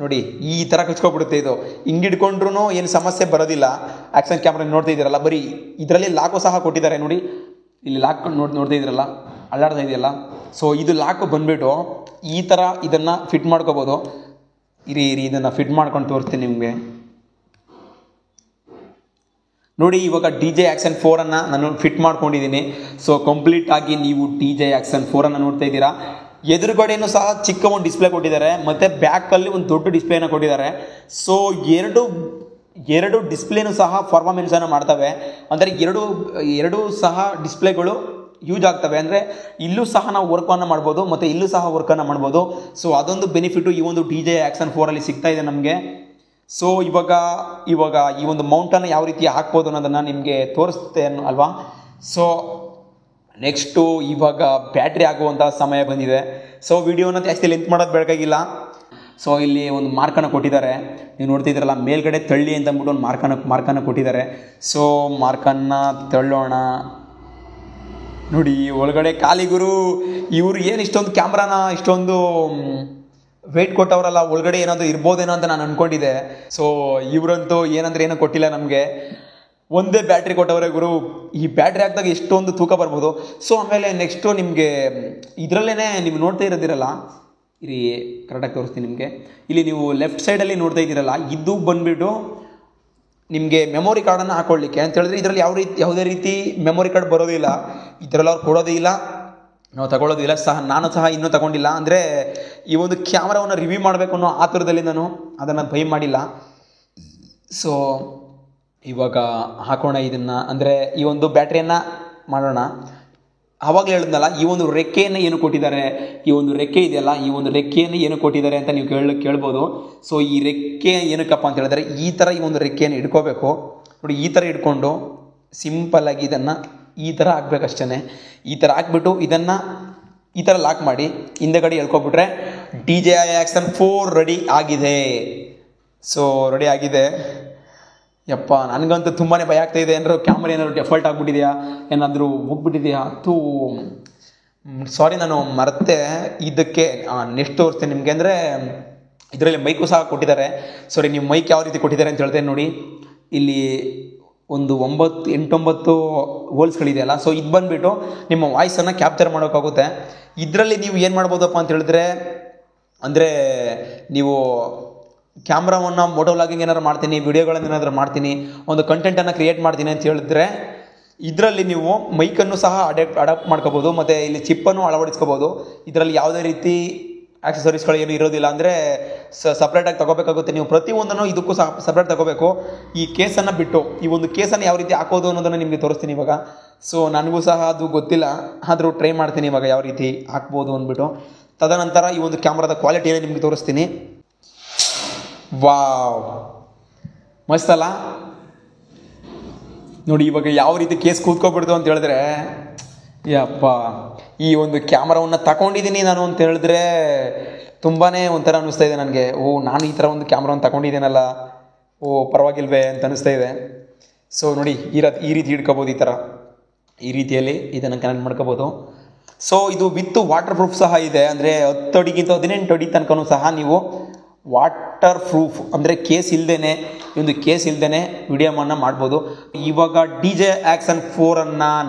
ನೋಡಿ, ಈ ಥರ ಕಚ್ಕೊಬಿಡುತ್ತೆ. ಇದು ಹಿಂಗೆ ಹಿಡ್ಕೊಂಡ್ರೂ ಏನು ಸಮಸ್ಯೆ ಬರೋದಿಲ್ಲ. ಆ್ಯಕ್ಷನ್ ಕ್ಯಾಮ್ರಾ ನೋಡ್ತಾ ಇದ್ದೀರಲ್ಲ, ಬರೀ ಇದರಲ್ಲಿ ಲಾಕು ಸಹ ಕೊಟ್ಟಿದ್ದಾರೆ ನೋಡಿ. ಇಲ್ಲಿ ಲಾಕ್ ನೋಡ್ತಾ ಇದ್ದೀರಲ್ಲ, ಅಲ್ಲಾಡ್ತಾ ಇದೆಯಲ್ಲ. ಸೊ ಇದು ಲಾಕು ಬಂದುಬಿಟ್ಟು ಈ ಥರ ಇದನ್ನು ಫಿಟ್ ಮಾಡ್ಕೋಬೋದು. ಇರಿ ಇದನ್ನು ಫಿಟ್ ಮಾಡ್ಕೊಂಡು ತೋರಿಸ್ತೀನಿ ನಿಮಗೆ ನೋಡಿ. ಇವಾಗ DJI Action 4 ಅನ್ನು ನಾನು ಫಿಟ್ ಮಾಡ್ಕೊಂಡಿದ್ದೀನಿ. ಸೊ ಕಂಪ್ಲೀಟಾಗಿ ನೀವು DJI Action 4 ಅನ್ನು ನೋಡ್ತಾ ಇದ್ದೀರಾ. ಎದುರುಗಡೆಯೂ ಸಹ ಚಿಕ್ಕ ಒಂದು ಡಿಸ್ಪ್ಲೇ ಕೊಟ್ಟಿದ್ದಾರೆ, ಮತ್ತು ಬ್ಯಾಕಲ್ಲಿ ಒಂದು ದೊಡ್ಡ ಡಿಸ್ಪ್ಲೇನ ಕೊಟ್ಟಿದ್ದಾರೆ. ಸೊ ಎರಡು ಡಿಸ್ಪ್ಲೇನೂ ಸಹ ಪರ್ಫಾರ್ಮೆನ್ಸನ್ನು ಮಾಡ್ತವೆ. ಅಂದರೆ ಎರಡು ಸಹ ಡಿಸ್ಪ್ಲೇಗಳು ಯೂಸ್ ಆಗ್ತವೆ. ಅಂದರೆ ಇಲ್ಲೂ ಸಹ ನಾವು ವರ್ಕನ್ನು ಮಾಡ್ಬೋದು ಮತ್ತು ಇಲ್ಲೂ ಸಹ ವರ್ಕನ್ನು ಮಾಡ್ಬೋದು. ಸೊ ಅದೊಂದು ಬೆನಿಫಿಟು ಈ ಒಂದು DJI Action 4 ಅಲ್ಲಿ ಸಿಗ್ತಾ ಇದೆ ನಮಗೆ. ಸೊ ಇವಾಗ ಈ ಒಂದು ಮೌಂಟನ್ನು ಯಾವ ರೀತಿ ಹಾಕ್ಬೋದು ಅನ್ನೋದನ್ನು ನಿಮಗೆ ತೋರಿಸುತ್ತೆ ಅಲ್ವಾ. ಸೊ ನೆಕ್ಸ್ಟು ಇವಾಗ ಬ್ಯಾಟ್ರಿ ಆಗುವಂಥ ಸಮಯ ಬಂದಿದೆ. ಸೊ ವಿಡಿಯೋನ ಜಾಸ್ತಿ ಲೆಂತ್ ಮಾಡೋದು ಬೇಕಾಗಿಲ್ಲ. ಸೊ ಇಲ್ಲಿ ಒಂದು ಮಾರ್ಕನ್ನು ಕೊಟ್ಟಿದ್ದಾರೆ, ನೀವು ನೋಡ್ತಿದ್ದೀರಲ್ಲ, ಮೇಲ್ಗಡೆ ತಳ್ಳಿ ಅಂತ ಅಂದ್ಬಿಟ್ಟು ಒಂದು ಮಾರ್ಕನ್ನು ಕೊಟ್ಟಿದ್ದಾರೆ. ಸೊ ಮಾರ್ಕನ್ನು ತಳ್ಳೋಣ ನೋಡಿ. ಒಳಗಡೆ ಖಾಲಿಗುರು ಇವರು ಏನು ಇಷ್ಟೊಂದು ಕ್ಯಾಮ್ರಾನ ಇಷ್ಟೊಂದು ವೆಯ್ಟ್ ಕೊಟ್ಟವರಲ್ಲ, ಒಳಗಡೆ ಏನಾದರೂ ಇರ್ಬೋದೇನೋ ಅಂತ ನಾನು ಅಂದ್ಕೊಂಡಿದ್ದೆ. ಸೊ ಇವರಂತೂ ಏನೋ ಕೊಟ್ಟಿಲ್ಲ ನಮಗೆ. ಒಂದೇ ಬ್ಯಾಟ್ರಿ ಕೊಟ್ಟವರೇ ಗುರು. ಈ ಬ್ಯಾಟ್ರಿ ಹಾಕಿದಾಗ ಎಷ್ಟೊಂದು ತೂಕ ಬರ್ಬೋದು. ಸೊ ಆಮೇಲೆ ನೆಕ್ಸ್ಟು ನಿಮಗೆ ಇದರಲ್ಲೇ ನೀವು ನೋಡ್ತಾ ಇರೋದಿರಲ್ಲ, ಇಲ್ಲಿ ಕರೆಕ್ಟಾಗಿ ತೋರಿಸ್ತೀನಿ ನಿಮಗೆ. ಇಲ್ಲಿ ನೀವು ಲೆಫ್ಟ್ ಸೈಡಲ್ಲಿ ನೋಡ್ತಾ ಇದ್ದೀರಲ್ಲ, ಇದು ಬಂದುಬಿಟ್ಟು ನಿಮಗೆ ಮೆಮೊರಿ ಕಾರ್ಡನ್ನು ಹಾಕೊಳ್ಳಿಕ್ಕೆ ಅಂತ ಹೇಳಿದ್ರೆ ಇದರಲ್ಲಿ ಯಾವುದೇ ರೀತಿ ಮೆಮೊರಿ ಕಾರ್ಡ್ ಬರೋದಿಲ್ಲ. ಇದರಲ್ಲಿ ಅವ್ರು ಕೊಡೋದೇ ಇಲ್ಲ, ನಾವು ತಗೊಳ್ಳೋದಿಲ್ಲ ಸಹ. ನಾನು ಸಹ ಇನ್ನೂ ತಗೊಂಡಿಲ್ಲ. ಅಂದರೆ ಈ ಒಂದು ಕ್ಯಾಮ್ರಾವನ್ನು ರಿವ್ಯೂ ಮಾಡಬೇಕು ಅನ್ನೋ ಆತುರದಲ್ಲಿ ನಾನು ಅದನ್ನು ಬೈ ಮಾಡಿಲ್ಲ. ಸೊ ಇವಾಗ ಹಾಕೋಣ ಇದನ್ನು. ಅಂದರೆ ಈ ಒಂದು ಬ್ಯಾಟ್ರಿಯನ್ನು ಮಾಡೋಣ. ಆವಾಗಲೇ ಹೇಳಿದ್ನಲ್ಲ, ಈ ಒಂದು ರೆಕ್ಕೆಯನ್ನು ಏನು ಕೊಟ್ಟಿದ್ದಾರೆ, ಈ ಒಂದು ರೆಕ್ಕೆ ಇದೆಯಲ್ಲ, ಈ ಒಂದು ರೆಕ್ಕೆಯನ್ನು ಏನು ಕೊಟ್ಟಿದ್ದಾರೆ ಅಂತ ನೀವು ಕೇಳ್ಬೋದು. ಸೊ ಈ ರೆಕ್ಕೆ ಏನಕ್ಕಪ್ಪ ಅಂತ ಹೇಳಿದ್ರೆ, ಈ ಥರ ಈ ಒಂದು ರೆಕ್ಕೆಯನ್ನು ಹಿಡ್ಕೋಬೇಕು ನೋಡಿ. ಈ ಥರ ಹಿಡ್ಕೊಂಡು ಸಿಂಪಲ್ಲಾಗಿ ಇದನ್ನು ಈ ಥರ ಹಾಕ್ಬೇಕಷ್ಟೇ. ಈ ಥರ ಹಾಕ್ಬಿಟ್ಟು ಇದನ್ನು ಈ ಥರ ಲಾಕ್ ಮಾಡಿ ಹಿಂದೆಗಡೆ ಎಳ್ಕೊಬಿಟ್ರೆ DJI Action 4 ರೆಡಿ ಆಗಿದೆ. ಸೊ ರೆಡಿ ಆಗಿದೆ. ಯಪ್ಪ, ನನಗಂತೂ ತುಂಬಾ ಭಯ ಆಗ್ತಾಯಿದೆ. ಏನಾದ್ರು ಕ್ಯಾಮ್ರಾ ಏನಾದ್ರು ಡೆಫಾಲ್ಟ್ ಆಗಿಬಿಟ್ಟಿದೆಯಾ, ಏನಾದರೂ ಹೋಗ್ಬಿಟ್ಟಿದೆಯಾ ಅಂತೂ ಸಾರಿ, ನಾನು ಮರೆತೆ. ಇದಕ್ಕೆ ನೆಕ್ಸ್ಟ್ ತೋರಿಸ್ತೇನೆ ನಿಮಗೆ. ಅಂದರೆ ಇದರಲ್ಲಿ ಮೈಕು ಸಹ ಕೊಟ್ಟಿದ್ದಾರೆ. ಸಾರಿ, ನೀವು ಮೈಕ್ ಯಾವ ರೀತಿ ಕೊಟ್ಟಿದ್ದಾರೆ ಅಂತ ಹೇಳ್ತೇನೆ ನೋಡಿ. ಇಲ್ಲಿ ಒಂದು 8-9 ಹೋಲ್ಸ್ಗಳಿದೆಯಲ್ಲ. ಸೊ ಇದು ಬಂದುಬಿಟ್ಟು ನಿಮ್ಮ ವಾಯ್ಸನ್ನು ಕ್ಯಾಪ್ಚರ್ ಮಾಡೋಕ್ಕಾಗುತ್ತೆ. ಇದರಲ್ಲಿ ನೀವು ಏನು ಮಾಡ್ಬೋದಪ್ಪ ಅಂತ ಹೇಳಿದ್ರೆ, ಅಂದರೆ ನೀವು ಕ್ಯಾಮ್ರಾವನ್ನು ಮೋಟೋ ವ್ಲಾಗಿಂಗ್ ಏನಾದ್ರು ಮಾಡ್ತೀನಿ, ವಿಡಿಯೋಗಳನ್ನು ಏನಾದರೂ ಮಾಡ್ತೀನಿ, ಒಂದು ಕಂಟೆಂಟನ್ನು ಕ್ರಿಯೇಟ್ ಮಾಡ್ತೀನಿ ಅಂತ ಹೇಳಿದ್ರೆ ಇದರಲ್ಲಿ ನೀವು ಮೈಕನ್ನು ಸಹ ಅಡಾಪ್ಟ್ ಮಾಡ್ಕೋಬೋದು ಮತ್ತು ಇಲ್ಲಿ ಚಿಪ್ಪನ್ನು ಅಳವಡಿಸ್ಕೋಬೋದು. ಇದರಲ್ಲಿ ಯಾವುದೇ ರೀತಿ ಆಕ್ಸೆಸರೀಸ್ಗಳು ಏನು ಇರೋದಿಲ್ಲ. ಅಂದರೆ ಸಪ್ರೇಟಾಗಿ ತಗೋಬೇಕಾಗುತ್ತೆ. ನೀವು ಪ್ರತಿಯೊಂದನ್ನು ಇದಕ್ಕೂ ಸಹ ಸಪ್ರೇಟ್ ತಗೋಬೇಕು. ಈ ಕೇಸನ್ನು ಬಿಟ್ಟು ಈ ಒಂದು ಕೇಸನ್ನು ಯಾವ ರೀತಿ ಹಾಕೋದು ಅನ್ನೋದನ್ನು ನಿಮಗೆ ತೋರಿಸ್ತೀನಿ ಇವಾಗ. ಸೊ ನನಗೂ ಸಹ ಅದು ಗೊತ್ತಿಲ್ಲ, ಆದರೂ ಟ್ರೈ ಮಾಡ್ತೀನಿ ಇವಾಗ ಯಾವ ರೀತಿ ಹಾಕ್ಬೋದು ಅಂದ್ಬಿಟ್ಟು. ತದನಂತರ ಈ ಒಂದು ಕ್ಯಾಮ್ರಾದ ಕ್ವಾಲಿಟಿಯನ್ನು ನಿಮಗೆ ತೋರಿಸ್ತೀನಿ. ವಾವ್, ಮಸ್ತ್ ಅಲ್ಲ ನೋಡಿ. ಇವಾಗ ಯಾವ ರೀತಿ ಕೇಸ್ ಕೂತ್ಕೊಬಿಡ್ತು ಅಂತ ಹೇಳಿದ್ರೆ, ಯಪ್ಪ, ಈ ಒಂದು ಕ್ಯಾಮ್ರಾವನ್ನು ತಗೊಂಡಿದ್ದೀನಿ ನಾನು ಅಂತ ಹೇಳಿದ್ರೆ ತುಂಬಾ ಒಂಥರ ಅನ್ನಿಸ್ತಾ ಇದೆ ನನಗೆ. ನಾನು ಈ ಥರ ಒಂದು ಕ್ಯಾಮ್ರಾವನ್ನು ತಗೊಂಡಿದ್ದೀನಲ್ಲ ಓ ಪರವಾಗಿಲ್ವೇ ಅಂತ ಅನಿಸ್ತಾ ಇದೆ. ಸೊ ನೋಡಿ ಈ ರೀತಿ ಹಿಡ್ಕೋಬೋದು, ಈ ರೀತಿಯಲ್ಲಿ ಇದನ್ನು ಕನೆಕ್ಟ್ ಮಾಡ್ಕೋಬೋದು. ಸೊ ಇದು ವಿತ್ ವಾಟರ್ ಪ್ರೂಫ್ ಸಹ ಇದೆ, ಅಂದರೆ 10 ಅಡಿಗಿಂತ 18 ಅಡಿ ತನಕನೂ ಸಹ ನೀವು ವಾಟರ್ ಪ್ರೂಫ್ ಅಂದರೆ ಕೇಸ್ ಇಲ್ದೇ ವಿಡಿಯೋವನ್ನು ಮಾಡ್ಬೋದು. ಇವಾಗ DJ Action 4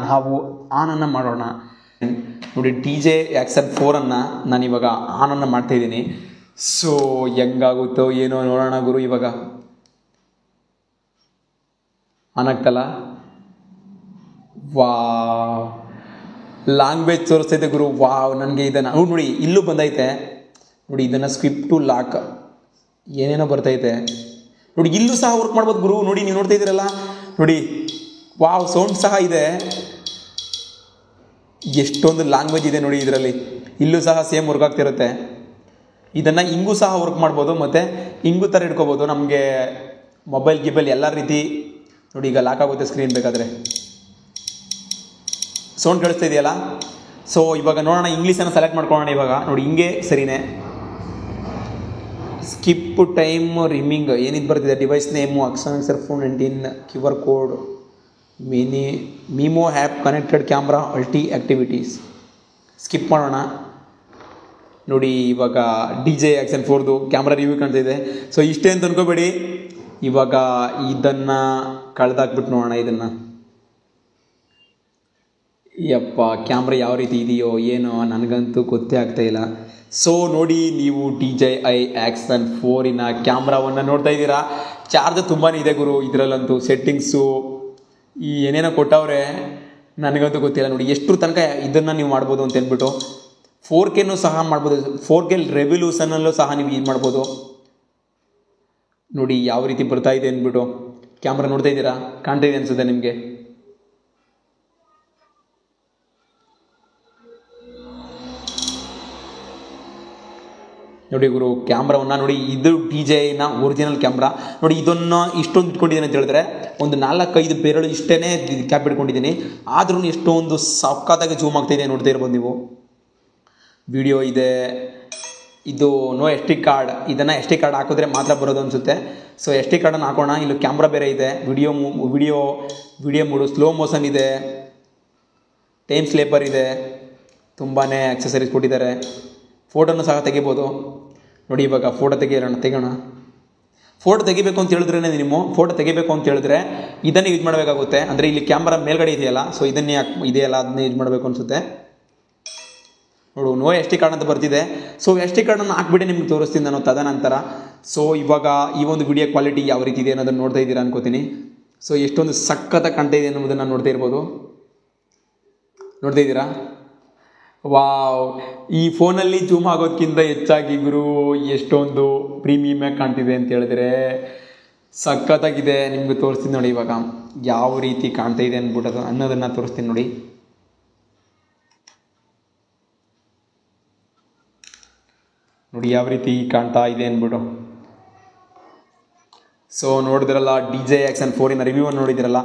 ನಾವು ಆನನ್ನು ಮಾಡೋಣ. ನೋಡಿ DJ Action 4 ನಾನು ಇವಾಗ ಆನನ್ನು ಮಾಡ್ತಾಯಿದ್ದೀನಿ. ಸೊ ಹೆಂಗಾಗುತ್ತೋ ಏನೋ ನೋಡೋಣ ಗುರು. ಇವಾಗ ಆನ್ ಆಗ್ತಲ್ಲ, ವಾವ್ ಲ್ಯಾಂಗ್ವೇಜ್ ತೋರಿಸ್ತೈತೆ ಗುರು. ವಾವ್ ನನಗೆ ಇದನ್ನು ನೋಡಿ ಇಲ್ಲೂ ಬಂದೈತೆ ನೋಡಿ, ಇದನ್ನು ಸ್ಕ್ರಿಪ್ಟ್ ಟು ಲಾಕ್ ಏನೇನೋ ಬರ್ತೈತೆ ನೋಡಿ. ಇಲ್ಲೂ ಸಹ ವರ್ಕ್ ಮಾಡ್ಬೋದು ಗುರು. ನೋಡಿ ನೀವು ನೋಡ್ತಾ ಇದ್ದೀರಲ್ಲ ನೋಡಿ, ವಾವ್ ಸೌಂಡ್ ಸಹ ಇದೆ. ಎಷ್ಟೊಂದು ಲ್ಯಾಂಗ್ವೇಜ್ ಇದೆ ನೋಡಿ ಇದರಲ್ಲಿ. ಇಲ್ಲೂ ಸಹ ಸೇಮ್ ವರ್ಕ್ ಆಗ್ತಿರುತ್ತೆ. ಇದನ್ನು ಹಿಂಗೂ ಸಹ ವರ್ಕ್ ಮಾಡ್ಬೋದು, ಮತ್ತು ಹಿಂಗೂ ಥರ ಇಟ್ಕೋಬೋದು. ನಮಗೆ ಮೊಬೈಲ್ ಎಲ್ಲ ರೀತಿ ನೋಡಿ. ಈಗ ಲಾಕ್ ಆಗುತ್ತೆ ಸ್ಕ್ರೀನ್ ಬೇಕಾದರೆ. ಸೌಂಡ್ ಕೇಳಿಸ್ತಾ ಇದೆಯಲ್ಲ. ಸೊ ಇವಾಗ ನೋಡೋಣ, ಇಂಗ್ಲೀಷನ್ನು ಸೆಲೆಕ್ಟ್ ಮಾಡ್ಕೊಳ್ಳೋಣ. ಇವಾಗ ನೋಡಿ ಹಿಂಗೆ ಸರಿನೇ. ಸ್ಕಿಪ್ ಟೈಮ್ ರಿಮಿಂಗ್ ಏನಿದು ಬರ್ತಿದೆ, ಡಿವೈಸ್ ನೇಮು, ಅಕ್ಸರ್ ಫೋನ್ 19 QR ಕೋಡ್, ಮೀಮೋ ಆ್ಯಪ್, ಕನೆಕ್ಟೆಡ್ ಕ್ಯಾಮ್ರಾ, ಅಲ್ಟಿ ಆ್ಯಕ್ಟಿವಿಟೀಸ್. ಸ್ಕಿಪ್ ಮಾಡೋಣ. ನೋಡಿ ಇವಾಗ DJ Action 4 ಕ್ಯಾಮ್ರಾ ರಿವ್ಯೂ ಕಾಣ್ತಿದೆ. ಸೊ ಇಷ್ಟೇ ಅಂತ ಅನ್ಕೋಬೇಡಿ. ಇವಾಗ ಇದನ್ನು ಕಳೆದಾಕ್ಬಿಟ್ಟು ನೋಡೋಣ. ಇದನ್ನು ಯಪ್ಪ ಕ್ಯಾಮ್ರಾ ಯಾವ ರೀತಿ ಇದೆಯೋ ಏನೋ ನನಗಂತೂ ಗೊತ್ತೇ ಆಗ್ತಾಯಿಲ್ಲ. ಸೊ ನೋಡಿ ನೀವು DJI Action 4 ಕ್ಯಾಮ್ರಾವನ್ನು ನೋಡ್ತಾ ಇದ್ದೀರಾ. ಚಾರ್ಜ್ ತುಂಬಾ ಇದೆ ಗುರು ಇದರಲ್ಲಂತೂ. ಸೆಟ್ಟಿಂಗ್ಸು ಏನೇನೋ ಕೊಟ್ಟವ್ರೆ, ನನಗಂತೂ ಗೊತ್ತಿಲ್ಲ. ನೋಡಿ ಎಷ್ಟು ತನಕ ಇದನ್ನು ನೀವು ಮಾಡ್ಬೋದು ಅಂತ ಹೇಳ್ಬಿಟ್ಟು. 4Kನೂ ಸಹ ಮಾಡ್ಬೋದು, 4K ರೆವಲ್ಯೂಷನಲ್ಲೂ ಸಹ ನೀವು ಇದು ಮಾಡ್ಬೋದು. ನೋಡಿ ಯಾವ ರೀತಿ ಬರ್ತಾ ಇದೆ ಅಂದ್ಬಿಟ್ಟು. ಕ್ಯಾಮ್ರಾ ನೋಡ್ತಾ ಇದ್ದೀರಾ, ಕಾಣ್ತಾ ಇದೆ ಅನಿಸುತ್ತೆ ನಿಮಗೆ. ನೋಡಿ ಗುರು ಕ್ಯಾಮ್ರಾವನ್ನು ನೋಡಿ, ಇದು DJIನ ಒರಿಜಿನಲ್ ಕ್ಯಾಮ್ರಾ. ನೋಡಿ ಇದನ್ನು ಇಷ್ಟೊಂದು ಇಟ್ಕೊಂಡಿದ್ದೀನಿ ಅಂತ ಹೇಳಿದ್ರೆ, ಒಂದು 4-5 ಬೆರಳು ಇಷ್ಟೇ ಕ್ಯಾಪ್ ಇಟ್ಕೊಂಡಿದ್ದೀನಿ. ಆದ್ರೂ ಎಷ್ಟೊಂದು ಸಕ್ಕತ್ತಾಗಿ ಜೂಮ್ ಆಗ್ತಾಯಿದೆ ನೋಡ್ತಾ ಇರ್ಬೋದು ನೀವು. ವಿಡಿಯೋ ಇದೆ, ಇದು ನೋ SD ಕಾರ್ಡ್. ಇದನ್ನು SD ಕಾರ್ಡ್ ಹಾಕಿದ್ರೆ ಮಾತ್ರ ಬರೋದು ಅನಿಸುತ್ತೆ. ಸೊ SD ಕಾರ್ಡನ್ನು ಹಾಕೋಣ. ಇಲ್ಲಿ ಕ್ಯಾಮ್ರಾ ಬೇರೆ ಇದೆ, ವಿಡಿಯೋ ಮೂಡು, ಸ್ಲೋ ಮೋಷನ್ ಇದೆ, ಟೈಮ್ ಸ್ಲೇಪರ್ ಇದೆ, ತುಂಬಾ ಆಕ್ಸೆಸರೀಸ್ ಕೊಟ್ಟಿದ್ದಾರೆ. ಫೋಟೋನು ಸಹ ತೆಗಿಬೋದು. ನೋಡಿ ಇವಾಗ ಫೋಟೋ ತೆಗೋಣ. ಫೋಟೋ ತೆಗಿಬೇಕು ಅಂತ ಹೇಳಿದ್ರೆ ಫೋಟೋ ತೆಗಿಬೇಕು ಅಂತ ಹೇಳಿದ್ರೆ ಇದನ್ನೇ ಯೂಸ್ ಮಾಡಬೇಕಾಗುತ್ತೆ. ಅಂದರೆ ಇಲ್ಲಿ ಕ್ಯಾಮ್ರಾ ಮೇಲ್ಗಡೆ ಇದೆಯಲ್ಲ, ಸೊ ಇದೆಯಲ್ಲ ಅದನ್ನೇ ಯೂಸ್ ಮಾಡಬೇಕು ಅನಿಸುತ್ತೆ. ನೋಡು ನೋ SD ಕಾರ್ಡ್ ಅಂತ ಬರ್ತಿದೆ. ಸೊ SD ಕಾರ್ಡನ್ನು ಹಾಕ್ಬಿಟ್ಟು ನಿಮ್ಗೆ ತೋರಿಸ್ತೀನಿ ನಾನು ತದನಂತರ. ಸೊ ಇವಾಗ ಈ ಒಂದು ವಿಡಿಯೋ ಕ್ವಾಲಿಟಿ ಯಾವ ರೀತಿ ಇದೆ ಅನ್ನೋದನ್ನು ನೋಡ್ತಾ ಇದ್ದೀರಾ ಅನ್ಕೋತೀನಿ. ಸೊ ಎಷ್ಟೊಂದು ಸಖತ್ತಾಗಿ ಕಾಣ್ತಾ ಇದೆ ಅನ್ನೋದನ್ನು ನೋಡ್ತಾ ಇರ್ಬೋದು. ನೋಡ್ತಾ ಇದ್ದೀರಾ? ವಾವ್, ಈ ಫೋನಲ್ಲಿ ಜೂಮ್ ಆಗೋದಕ್ಕಿಂತ ಹೆಚ್ಚಾಗಿ ಗುರು ಎಷ್ಟೊಂದು ಪ್ರೀಮಿಯಮಾಗಿ ಕಾಣ್ತಿದೆ ಅಂತ ಹೇಳಿದ್ರೆ ಸಖತ್ತಾಗಿದೆ. ನಿಮಗೆ ತೋರಿಸ್ತೀನಿ ನೋಡಿ ಇವಾಗ ಯಾವ ರೀತಿ ಕಾಣ್ತಾ ಇದೆ ಅಂದ್ಬಿಟ್ಟು ಅನ್ನೋದನ್ನು ತೋರಿಸ್ತೀನಿ ನೋಡಿ. ನೋಡಿ ಯಾವ ರೀತಿ ಕಾಣ್ತಾ ಇದೆ ಅಂದ್ಬಿಟ್ಟು. ಸೊ ನೋಡಿದ್ರಲ್ಲ DJI Action 4 ರಿವ್ಯೂವನ್ನು ನೋಡಿದಿರಲ್ಲ.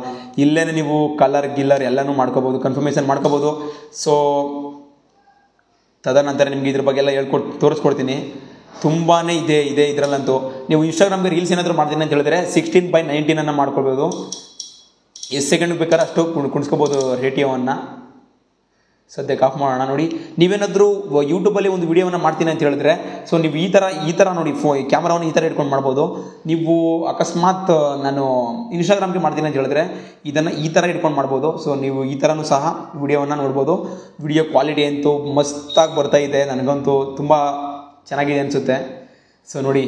ಇಲ್ಲೇ ನೀವು ಕಲರ್ ಎಲ್ಲನೂ ಮಾಡ್ಕೋಬೋದು, ಕನ್ಫರ್ಮೇಷನ್ ಮಾಡ್ಕೋಬೋದು. ಸೊ ತದನಂತರ ನಿಮಗೆ ಇದ್ರ ಬಗ್ಗೆ ಎಲ್ಲ ತೋರಿಸ್ಕೊಡ್ತೀನಿ. ತುಂಬಾ ಇದೆ ಇದರಲ್ಲಂತೂ. ನೀವು ಇನ್ಸ್ಟಾಗ್ರಾಮ್ಗೆ ರೀಲ್ಸ್ ಏನಾದರೂ ಮಾಡ್ತೀನಿ ಅಂತ ಹೇಳಿದ್ರೆ 16:19 ಮಾಡ್ಕೊಳ್ಬೋದು. ಎಷ್ಟು ಸೆಕೆಂಡ್ ಬೇಕಾದ್ರೆ ಅಷ್ಟು ಕುಣಿಸ್ಕೋಬೋದು ರೇಟಿಯೋವನ್ನು. ಸದ್ಯಕ್ಕೆ ಆಫ್ ಮಾಡೋಣ. ನೋಡಿ ನೀವೇನಾದರೂ ಯೂಟ್ಯೂಬಲ್ಲಿ ಒಂದು ವಿಡಿಯೋವನ್ನು ಮಾಡ್ತೀನಿ ಅಂತ ಹೇಳಿದ್ರೆ, ಸೊ ನೀವು ಈ ಥರ ನೋಡಿ ಕ್ಯಾಮ್ರಾವನ್ನು ಈ ಥರ ಇಟ್ಕೊಂಡು ಮಾಡ್ಬೋದು. ನೀವು ಅಕಸ್ಮಾತ್ ನಾನು ಇನ್ಸ್ಟಾಗ್ರಾಮ್ಗೆ ಮಾಡ್ತೀನಿ ಅಂತ ಹೇಳಿದ್ರೆ ಇದನ್ನು ಈ ಥರ ಇಟ್ಕೊಂಡು ಮಾಡ್ಬೋದು. ಸೊ ನೀವು ಈ ಥರನೂ ಸಹ ವಿಡಿಯೋವನ್ನು ನೋಡ್ಬೋದು. ವಿಡಿಯೋ ಕ್ವಾಲಿಟಿ ಅಂತೂ ಮಸ್ತಾಗಿ ಬರ್ತಾ ಇದೆ, ನನಗಂತೂ ತುಂಬ ಚೆನ್ನಾಗಿದೆ ಅನಿಸುತ್ತೆ. ಸೊ ನೋಡಿ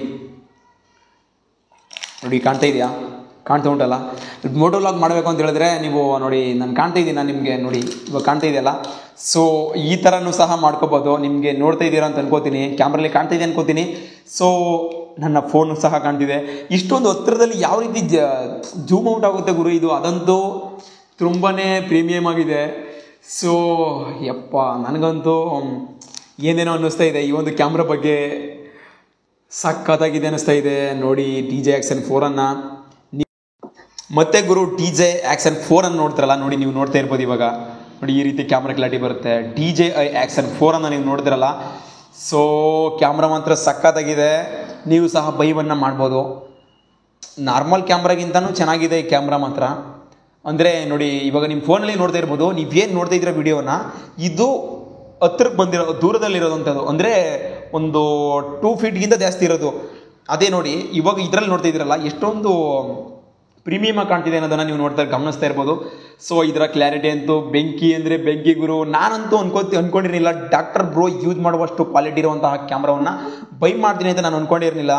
ಕಾಣ್ತಾ ಇದೆಯಾ? ಕಾಣ್ತಾ ಉಂಟಲ್ಲ. ಮೋಟೋ ವ್ಲಾಗ್ ಮಾಡಬೇಕು ಅಂತ ಹೇಳಿದ್ರೆ ನೀವು ನೋಡಿ ನಾನು ಕಾಣ್ತಾ ಇದ್ದೀನಿ, ನಿಮಗೆ ನೋಡಿ ಇವಾಗ ಕಾಣ್ತಾ ಇದೆಯಲ್ಲ. ಸೊ ಈ ಥರನೂ ಸಹ ಮಾಡ್ಕೋಬೋದು. ನಿಮಗೆ ನೋಡ್ತಾ ಇದ್ದೀರಾ ಅಂತ ಅನ್ಕೋತೀನಿ, ಕ್ಯಾಮ್ರಲ್ಲಿ ಕಾಣ್ತಾ ಇದೆ ಅನ್ಕೋತೀನಿ. ಸೊ ನನ್ನ ಫೋನು ಸಹ ಕಾಣ್ತಿದೆ. ಇಷ್ಟೊಂದು ಹತ್ತಿರದಲ್ಲಿ ಯಾವ ರೀತಿ ಜೂಮ್ ಔಟ್ ಆಗುತ್ತೆ ಗುರು ಇದು, ಅದಂತೂ ತುಂಬಾ ಪ್ರೀಮಿಯಮ್ ಆಗಿದೆ. ಸೊ ಯಪ್ಪ ನನಗಂತೂ ಏನೇನೋ ಅನ್ನಿಸ್ತಾ ಇದೆ ಈ ಒಂದು ಕ್ಯಾಮ್ರಾ ಬಗ್ಗೆ. ಸಖತ್ತಾಗಿದೆ ಅನ್ನಿಸ್ತಾ ಇದೆ ನೋಡಿ DJI Action 4 ಮತ್ತೆ ಗುರು DJI Action 4 ನೋಡ್ತಾರಲ್ಲ, ನೋಡಿ ನೀವು ನೋಡ್ತಾ ಇರ್ಬೋದು ಇವಾಗ. ನೋಡಿ ಈ ರೀತಿ ಕ್ಯಾಮ್ರಾ ಕ್ಲಾರಿಟಿ ಬರುತ್ತೆ. DJI Action 4 ನೀವು ನೋಡಿದ್ರಲ್ಲ. ಸೊ ಕ್ಯಾಮ್ರಾ ಮಾತ್ರ ಸಖತ್ತಾಗಿದೆ. ನೀವು ಸಹ ಬೈವನ್ನು ಮಾಡ್ಬೋದು. ನಾರ್ಮಲ್ ಕ್ಯಾಮ್ರಾಗಿಂತನೂ ಚೆನ್ನಾಗಿದೆ ಈ ಕ್ಯಾಮ್ರಾ ಮಾತ್ರ. ಅಂದರೆ ನೋಡಿ, ಇವಾಗ ನಿಮ್ಮ ಫೋನಲ್ಲಿ ನೋಡ್ತಾ ಇರ್ಬೋದು, ನೀವೇನು ನೋಡ್ತಾ ಇದ್ದೀರ ವಿಡಿಯೋನ, ಇದು ಹತ್ರಕ್ಕೆ ಬಂದಿರೋ ದೂರದಲ್ಲಿರೋದಂಥದ್ದು, ಅಂದರೆ ಒಂದು 2 ಫೀಟ್ಗಿಂತ ಜಾಸ್ತಿ ಇರೋದು. ಅದೇ ನೋಡಿ, ಇವಾಗ ಇದರಲ್ಲಿ ನೋಡ್ತಾ ಇದ್ದೀರಲ್ಲ, ಎಷ್ಟೊಂದು ಪ್ರೀಮಿಯಮ್ ಆಗಿ ಕಾಣ್ತಿದೆ ಅನ್ನೋದನ್ನು ನೀವು ಗಮನಿಸ್ತಾ ಇರ್ಬೋದು. ಸೊ ಇದರ ಕ್ಲಾರಿಟಿ ಅಂತೂ ಬೆಂಕಿ ಅಂದರೆ ಬೆಂಕಿ ಗುರು. ನಾನಂತೂ ಅನ್ಕೊಂಡಿರಲಿಲ್ಲ ಡಾಕ್ಟರ್ ಬ್ರೋ ಯೂಸ್ ಮಾಡುವಷ್ಟು ಕ್ವಾಲಿಟಿ ಇರುವಂತಹ ಕ್ಯಾಮ್ರಾವನ್ನು ಬೈ ಮಾಡ್ತೀನಿ ಅಂತ ನಾನು ಅನ್ಕೊಂಡಿರಲಿಲ್ಲ.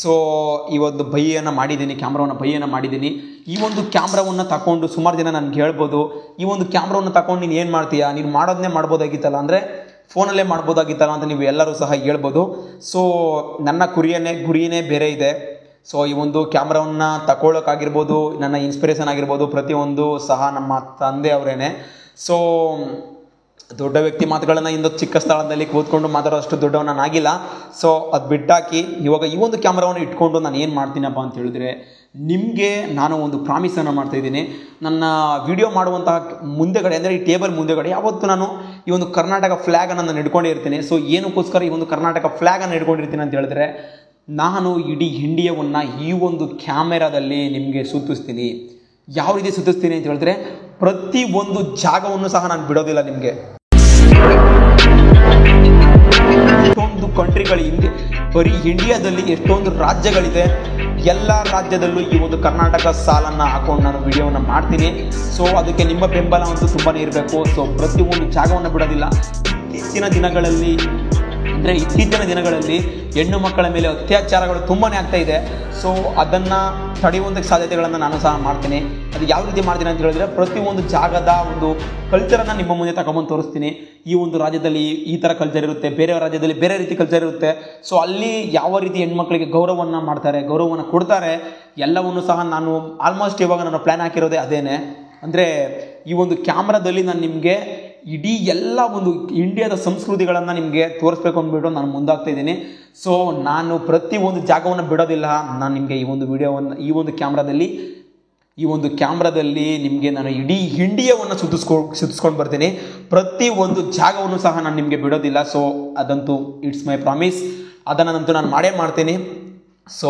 ಸೊ ಈ ಒಂದು ಬೈಯನ್ನು ಮಾಡಿದ್ದೀನಿ, ಕ್ಯಾಮ್ರಾವನ್ನು ಬೈಯನ್ನು ಮಾಡಿದ್ದೀನಿ. ಈ ಒಂದು ಕ್ಯಾಮ್ರಾವನ್ನು ತಗೊಂಡು ಸುಮಾರು ಜನ ನನಗೆ ಹೇಳ್ಬೋದು, ಈ ಒಂದು ಕ್ಯಾಮ್ರಾವನ್ನು ತಗೊಂಡು ನೀನು ಏನು ಮಾಡ್ತೀಯಾ, ನೀನು ಮಾಡೋದನ್ನೇ ಮಾಡ್ಬೋದಾಗಿತ್ತಲ್ಲ, ಅಂದರೆ ಫೋನಲ್ಲೇ ಮಾಡ್ಬೋದಾಗಿತ್ತಲ್ಲ ಅಂತ ನೀವು ಎಲ್ಲರೂ ಸಹ ಹೇಳ್ಬೋದು. ಸೊ ನನ್ನ ಗುರಿಯೇ ಬೇರೆ ಇದೆ. ಸೊ ಈ ಒಂದು ಕ್ಯಾಮ್ರಾವನ್ನು ತಗೊಳ್ಳೋಕ್ಕಾಗಿರ್ಬೋದು, ನನ್ನ ಇನ್ಸ್ಪಿರೇಷನ್ ಆಗಿರ್ಬೋದು, ಪ್ರತಿಯೊಂದು ಸಹ ನಮ್ಮ ತಂದೆ ಅವರೇನೆ. ಸೊ ದೊಡ್ಡ ವ್ಯಕ್ತಿ ಮಾತುಗಳನ್ನು ಇಂದು ಚಿಕ್ಕ ಸ್ಥಳದಲ್ಲಿ ಕೂತ್ಕೊಂಡು ಮಾತಾಡೋಷ್ಟು ದೊಡ್ಡವ ನಾನಾಗಿಲ್ಲ. ಸೊ ಅದು ಬಿಟ್ಟಾಕಿ ಇವಾಗ ಈ ಒಂದು ಕ್ಯಾಮ್ರಾವನ್ನು ಇಟ್ಕೊಂಡು ನಾನು ಏನು ಮಾಡ್ತೀನಪ್ಪ ಅಂತ ಹೇಳಿದ್ರೆ, ನಿಮಗೆ ನಾನು ಒಂದು ಪ್ರಾಮಿಸನ್ನು ಮಾಡ್ತಾಯಿದ್ದೀನಿ. ನನ್ನ ವಿಡಿಯೋ ಮಾಡುವಂತಹ ಮುಂದೆಗಡೆ, ಅಂದರೆ ಈ ಟೇಬಲ್ ಮುಂದೆಗಡೆ ಯಾವತ್ತು ನಾನು ಈ ಒಂದು ಕರ್ನಾಟಕ ಫ್ಲ್ಯಾಗನ್ನು ನಾನು ಹಿಡ್ಕೊಂಡೇ ಇರ್ತೀನಿ. ಸೊ ಏನಕ್ಕೋಸ್ಕರ ಈ ಒಂದು ಕರ್ನಾಟಕ ಫ್ಲ್ಯಾಗನ್ನು ಹಿಡ್ಕೊಂಡಿರ್ತೀನಿ ಅಂತ ಹೇಳಿದ್ರೆ, ನಾನು ಇಡೀ ಇಂಡಿಯಾವನ್ನು ಈ ಒಂದು ಕ್ಯಾಮೆರಾದಲ್ಲಿ ನಿಮಗೆ ಸುತ್ತಿಸ್ತೀನಿ. ಯಾವ ರೀತಿ ಸುತ್ತಿಸ್ತೀನಿ ಅಂತ ಹೇಳಿದ್ರೆ, ಪ್ರತಿ ಒಂದು ಜಾಗವನ್ನು ಸಹ ನಾನು ಬಿಡೋದಿಲ್ಲ ನಿಮಗೆ. ಎಷ್ಟೊಂದು ಕಂಟ್ರಿಗಳಿಂದ ಬರೀ ಇಂಡಿಯಾದಲ್ಲಿ ಎಷ್ಟೊಂದು ರಾಜ್ಯಗಳಿದೆ, ಎಲ್ಲ ರಾಜ್ಯದಲ್ಲೂ ಈ ಒಂದು ಕರ್ನಾಟಕ ಸಾಲನ್ನು ಹಾಕೊಂಡು ನಾನು ವಿಡಿಯೋವನ್ನು ಮಾಡ್ತೀನಿ. ಸೊ ಅದಕ್ಕೆ ನಿಮ್ಮ ಬೆಂಬಲ ಅಂತೂ ತುಂಬಾ ಇರಬೇಕು. ಸೊ ಪ್ರತಿಯೊಂದು ಜಾಗವನ್ನು ಬಿಡೋದಿಲ್ಲ. ಇತ್ತೀಚಿನ ದಿನಗಳಲ್ಲಿ ಹೆಣ್ಣು ಮಕ್ಕಳ ಮೇಲೆ ಅತ್ಯಾಚಾರಗಳು ತುಂಬಾ ಆಗ್ತಾ ಇದೆ. ಸೊ ಅದನ್ನು ತಡೆಯುವಂಥ ಸಾಧ್ಯತೆಗಳನ್ನು ನಾನು ಸಹ ಮಾಡ್ತೀನಿ. ಅದು ಯಾವ ರೀತಿ ಮಾಡ್ತೀನಿ ಅಂತ ಹೇಳಿದ್ರೆ, ಪ್ರತಿಯೊಂದು ಜಾಗದ ಒಂದು ಕಲ್ಚರನ್ನು ನಿಮ್ಮ ಮುಂದೆ ತಗೊಂಬಂದು ತೋರಿಸ್ತೀನಿ. ಈ ಒಂದು ರಾಜ್ಯದಲ್ಲಿ ಈ ಥರ ಕಲ್ಚರ್ ಇರುತ್ತೆ, ಬೇರೆ ರಾಜ್ಯದಲ್ಲಿ ಬೇರೆ ರೀತಿ ಕಲ್ಚರ್ ಇರುತ್ತೆ. ಸೊ ಅಲ್ಲಿ ಯಾವ ರೀತಿ ಹೆಣ್ಮಕ್ಳಿಗೆ ಗೌರವವನ್ನು ಮಾಡ್ತಾರೆ, ಗೌರವವನ್ನು ಕೊಡ್ತಾರೆ, ಎಲ್ಲವನ್ನು ಸಹ ನಾನು ಆಲ್ಮೋಸ್ಟ್ ಇವಾಗ ನಾನು ಪ್ಲ್ಯಾನ್ ಹಾಕಿರೋದೇ ಅದೇನೆ. ಅಂದರೆ ಈ ಒಂದು ಕ್ಯಾಮ್ರಾದಲ್ಲಿ ನಾನು ನಿಮಗೆ ಇಡೀ ಎಲ್ಲ ಒಂದು ಇಂಡಿಯಾದ ಸಂಸ್ಕೃತಿಗಳನ್ನು ನಿಮಗೆ ತೋರಿಸ್ಬೇಕು ಅಂದ್ಬಿಟ್ಟು ನಾನು ಮುಂದಾಗ್ತಾ ಇದ್ದೀನಿ. ಸೊ ನಾನು ಪ್ರತಿಯೊಂದು ಜಾಗವನ್ನು ಬಿಡೋದಿಲ್ಲ. ನಾನು ನಿಮಗೆ ಈ ಒಂದು ಕ್ಯಾಮ್ರಾದಲ್ಲಿ ನಿಮಗೆ ನಾನು ಇಡೀ ಇಂಡಿಯಾವನ್ನು ಸುತ್ತಿಸ್ಕೊಂಡು ಬರ್ತೀನಿ. ಪ್ರತಿಯೊಂದು ಜಾಗವನ್ನು ಸಹ ನಾನು ನಿಮಗೆ ಬಿಡೋದಿಲ್ಲ. ಸೊ ಅದಂತೂ ಇಟ್ಸ್ ಮೈ ಪ್ರಾಮಿಸ್. ಅದನ್ನಂತೂ ನಾನು ಮಾಡೇ ಮಾಡ್ತೀನಿ. ಸೊ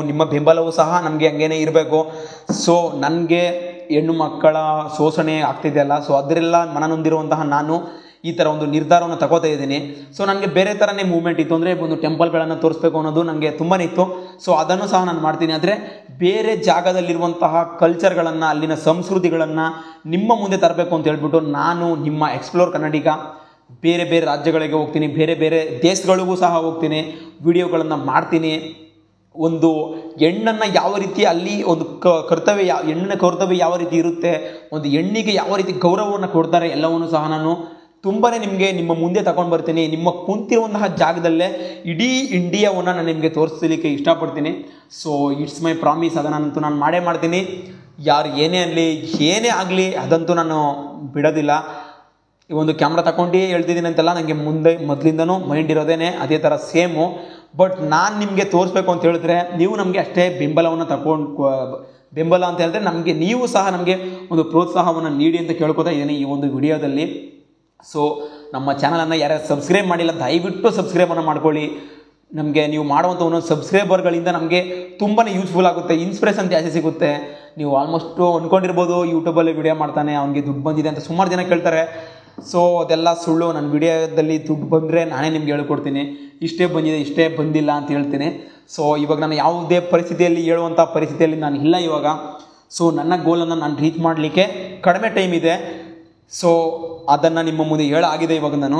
ನಿಮ್ಮ ಬೆಂಬಲವೂ ಸಹ ನಮಗೆ ಹಂಗೇನೆ ಇರಬೇಕು. ಸೊ ನನಗೆ ಹೆಣ್ಣು ಮಕ್ಕಳ ಶೋಷಣೆ ಆಗ್ತಿದೆಯಲ್ಲ, ಸೊ ಅದರೆಲ್ಲ ಮನನೊಂದಿರುವಂತಹ ನಾನು ಈ ಥರ ಒಂದು ನಿರ್ಧಾರವನ್ನು ತಗೋತಾ ಇದ್ದೀನಿ. ಸೊ ನನಗೆ ಬೇರೆ ಥರನೇ ಮೂವ್ಮೆಂಟ್ ಇತ್ತು, ಅಂದರೆ ಒಂದು ಟೆಂಪಲ್ಗಳನ್ನು ತೋರಿಸ್ಬೇಕು ಅನ್ನೋದು ನನಗೆ ತುಂಬಾ ಇತ್ತು. ಸೊ ಅದನ್ನು ಸಹ ನಾನು ಮಾಡ್ತೀನಿ. ಆದರೆ ಬೇರೆ ಜಾಗದಲ್ಲಿರುವಂತಹ ಕಲ್ಚರ್ಗಳನ್ನು, ಅಲ್ಲಿನ ಸಂಸ್ಕೃತಿಗಳನ್ನು ನಿಮ್ಮ ಮುಂದೆ ತರಬೇಕು ಅಂತ ಹೇಳ್ಬಿಟ್ಟು ನಾನು ನಿಮ್ಮ ಎಕ್ಸ್ಪ್ಲೋರ್ ಕನ್ನಡಿಗ ಬೇರೆ ಬೇರೆ ರಾಜ್ಯಗಳಿಗೆ ಹೋಗ್ತೀನಿ, ಬೇರೆ ಬೇರೆ ದೇಶಗಳಿಗೂ ಸಹ ಹೋಗ್ತೀನಿ, ವಿಡಿಯೋಗಳನ್ನು ಮಾಡ್ತೀನಿ. ಒಂದು ಹೆಣ್ಣನ್ನು ಯಾವ ರೀತಿ ಅಲ್ಲಿ ಒಂದು ಹೆಣ್ಣಿನ ಕರ್ತವ್ಯ ಯಾವ ರೀತಿ ಇರುತ್ತೆ, ಒಂದು ಹೆಣ್ಣಿಗೆ ಯಾವ ರೀತಿ ಗೌರವವನ್ನು ಕೊಡ್ತಾರೆ, ಎಲ್ಲವನ್ನೂ ಸಹ ನಾನು ತುಂಬಾ ನಿಮ್ಮ ಮುಂದೆ ತಗೊಂಡು ಬರ್ತೀನಿ. ನಿಮ್ಮ ಕುಂತಿರುವಂತಹ ಜಾಗದಲ್ಲೇ ಇಡೀ ಇಂಡಿಯಾವನ್ನು ನಾನು ನಿಮಗೆ ತೋರಿಸಲಿಕ್ಕೆ ಇಷ್ಟಪಡ್ತೀನಿ. So it's my promise. ಅದನ್ನಂತೂ ನಾನು ಮಾಡೇ ಮಾಡ್ತೀನಿ. ಯಾರು ಏನೇ ಆಗಲಿ ಅದಂತೂ ನಾನು ಬಿಡೋದಿಲ್ಲ. ಈ ಒಂದು ಕ್ಯಾಮ್ರಾ ತಗೊಂಡು ಹೇಳ್ತಿದ್ದೀನಿ ಅಂತೆಲ್ಲ ನನಗೆ ಮೊದಲಿಂದನೂ ಮೈಂಡ್ ಇರೋದೇನೆ ಅದೇ ಥರ ಸೇಮು. ಬಟ್ ನಾನು ನಿಮಗೆ ತೋರಿಸ್ಬೇಕು ಅಂತ ಹೇಳಿದ್ರೆ ನೀವು ನಮಗೆ ಅಷ್ಟೇ ಬೆಂಬಲವನ್ನು ಬೆಂಬಲ ಅಂತ ಹೇಳಿದ್ರೆ ನೀವು ಸಹ ನಮಗೆ ಒಂದು ಪ್ರೋತ್ಸಾಹವನ್ನು ನೀಡಿ ಅಂತ ಕೇಳ್ಕೊತಾ ಇದ್ದೀನಿ ಈ ಒಂದು ವಿಡಿಯೋದಲ್ಲಿ. ಸೊ ನಮ್ಮ ಚಾನಲನ್ನು ಯಾರ್ಯಾರು ಸಬ್ಸ್ಕ್ರೈಬ್ ಮಾಡಿಲ್ಲ ದಯವಿಟ್ಟು ಸಬ್ಸ್ಕ್ರೈಬನ್ನು ಮಾಡ್ಕೊಳ್ಳಿ. ನಮಗೆ ನೀವು ಮಾಡುವಂಥ ಒಂದೊಂದು ಸಬ್ಸ್ಕ್ರೈಬರ್ಗಳಿಂದ ನಮಗೆ ತುಂಬಾ ಯೂಸ್ಫುಲ್ ಆಗುತ್ತೆ, ಇನ್ಸ್ಪಿರೇಷನ್ ಜಾಸ್ತಿ ಸಿಗುತ್ತೆ. ನೀವು ಆಲ್ಮೋಸ್ಟು ಅಂದ್ಕೊಂಡಿರ್ಬೋದು ಯೂಟ್ಯೂಬಲ್ಲಿ ವಿಡಿಯೋ ಮಾಡ್ತಾನೆ ಅವನಿಗೆ ದುಡ್ಡು ಬಂದಿದೆ ಅಂತ ಸುಮಾರು ಜನ ಕೇಳ್ತಾರೆ. ಸೊ ಅದೆಲ್ಲ ಸುಳ್ಳು. ನನ್ನ ವಿಡಿಯೋದಲ್ಲಿ ದುಡ್ಡು ಬಂದರೆ ನಾನೇ ನಿಮ್ಗೆ ಹೇಳ್ಕೊಡ್ತೀನಿ, ಇಷ್ಟೇ ಬಂದಿದೆ ಇಷ್ಟೇ ಬಂದಿಲ್ಲ ಅಂತ ಹೇಳ್ತೀನಿ. ಸೊ ಇವಾಗ ನಾನು ಯಾವುದೇ ಪರಿಸ್ಥಿತಿಯಲ್ಲಿ ಹೇಳುವಂಥ ಪರಿಸ್ಥಿತಿಯಲ್ಲಿ ನಾನು ಇಲ್ಲ ಇವಾಗ. ಸೊ ನನ್ನ ಗೋಲನ್ನು ನಾನು ರೀಚ್ ಮಾಡಲಿಕ್ಕೆ ಕಡಿಮೆ ಟೈಮ್ ಇದೆ. ಸೊ ಅದನ್ನು ನಿಮ್ಮ ಮುಂದೆ ಹೇಳಾಗಿದೆ ಇವಾಗ ನಾನು.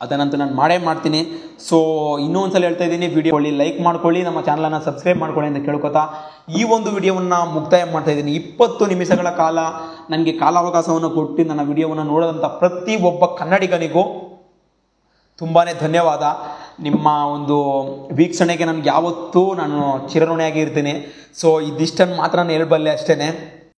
ಅದನ್ನಂತೂ ನಾನು ಮಾಡೇ ಮಾಡ್ತೀನಿ. ಸೊ ಇನ್ನೊಂದು ಸಲ ಹೇಳ್ತಾ ಇದ್ದೀನಿ, ವಿಡಿಯೋ ಲೈಕ್ ಮಾಡ್ಕೊಳ್ಳಿ, ನಮ್ಮ ಚಾನಲನ್ನು ಸಬ್ಸ್ಕ್ರೈಬ್ ಮಾಡ್ಕೊಳ್ಳಿ ಅಂತ ಕೇಳ್ಕೊತಾ ಈ ಒಂದು ವಿಡಿಯೋವನ್ನು ಮುಕ್ತಾಯ ಮಾಡ್ತಾ ಇದ್ದೀನಿ. 20 ನಿಮಿಷಗಳ ಕಾಲ ನನಗೆ ಕಾಲಾವಕಾಶವನ್ನು ಕೊಟ್ಟು ನನ್ನ ವಿಡಿಯೋವನ್ನು ನೋಡೋದಂಥ ಪ್ರತಿಯೊಬ್ಬ ಕನ್ನಡಿಗನಿಗೂ ತುಂಬಾ ಧನ್ಯವಾದ. ನಿಮ್ಮ ಒಂದು ವೀಕ್ಷಣೆಗೆ ನನಗೆ ಯಾವತ್ತೂ ನಾನು ಚಿರಋಣಿಯಾಗಿ ಇರ್ತೀನಿ. ಸೊ ಇದಿಷ್ಟನ್ನು ಮಾತ್ರ ನಾನು ಹೇಳ್ಬಲ್ಲೆ ಅಷ್ಟೇ.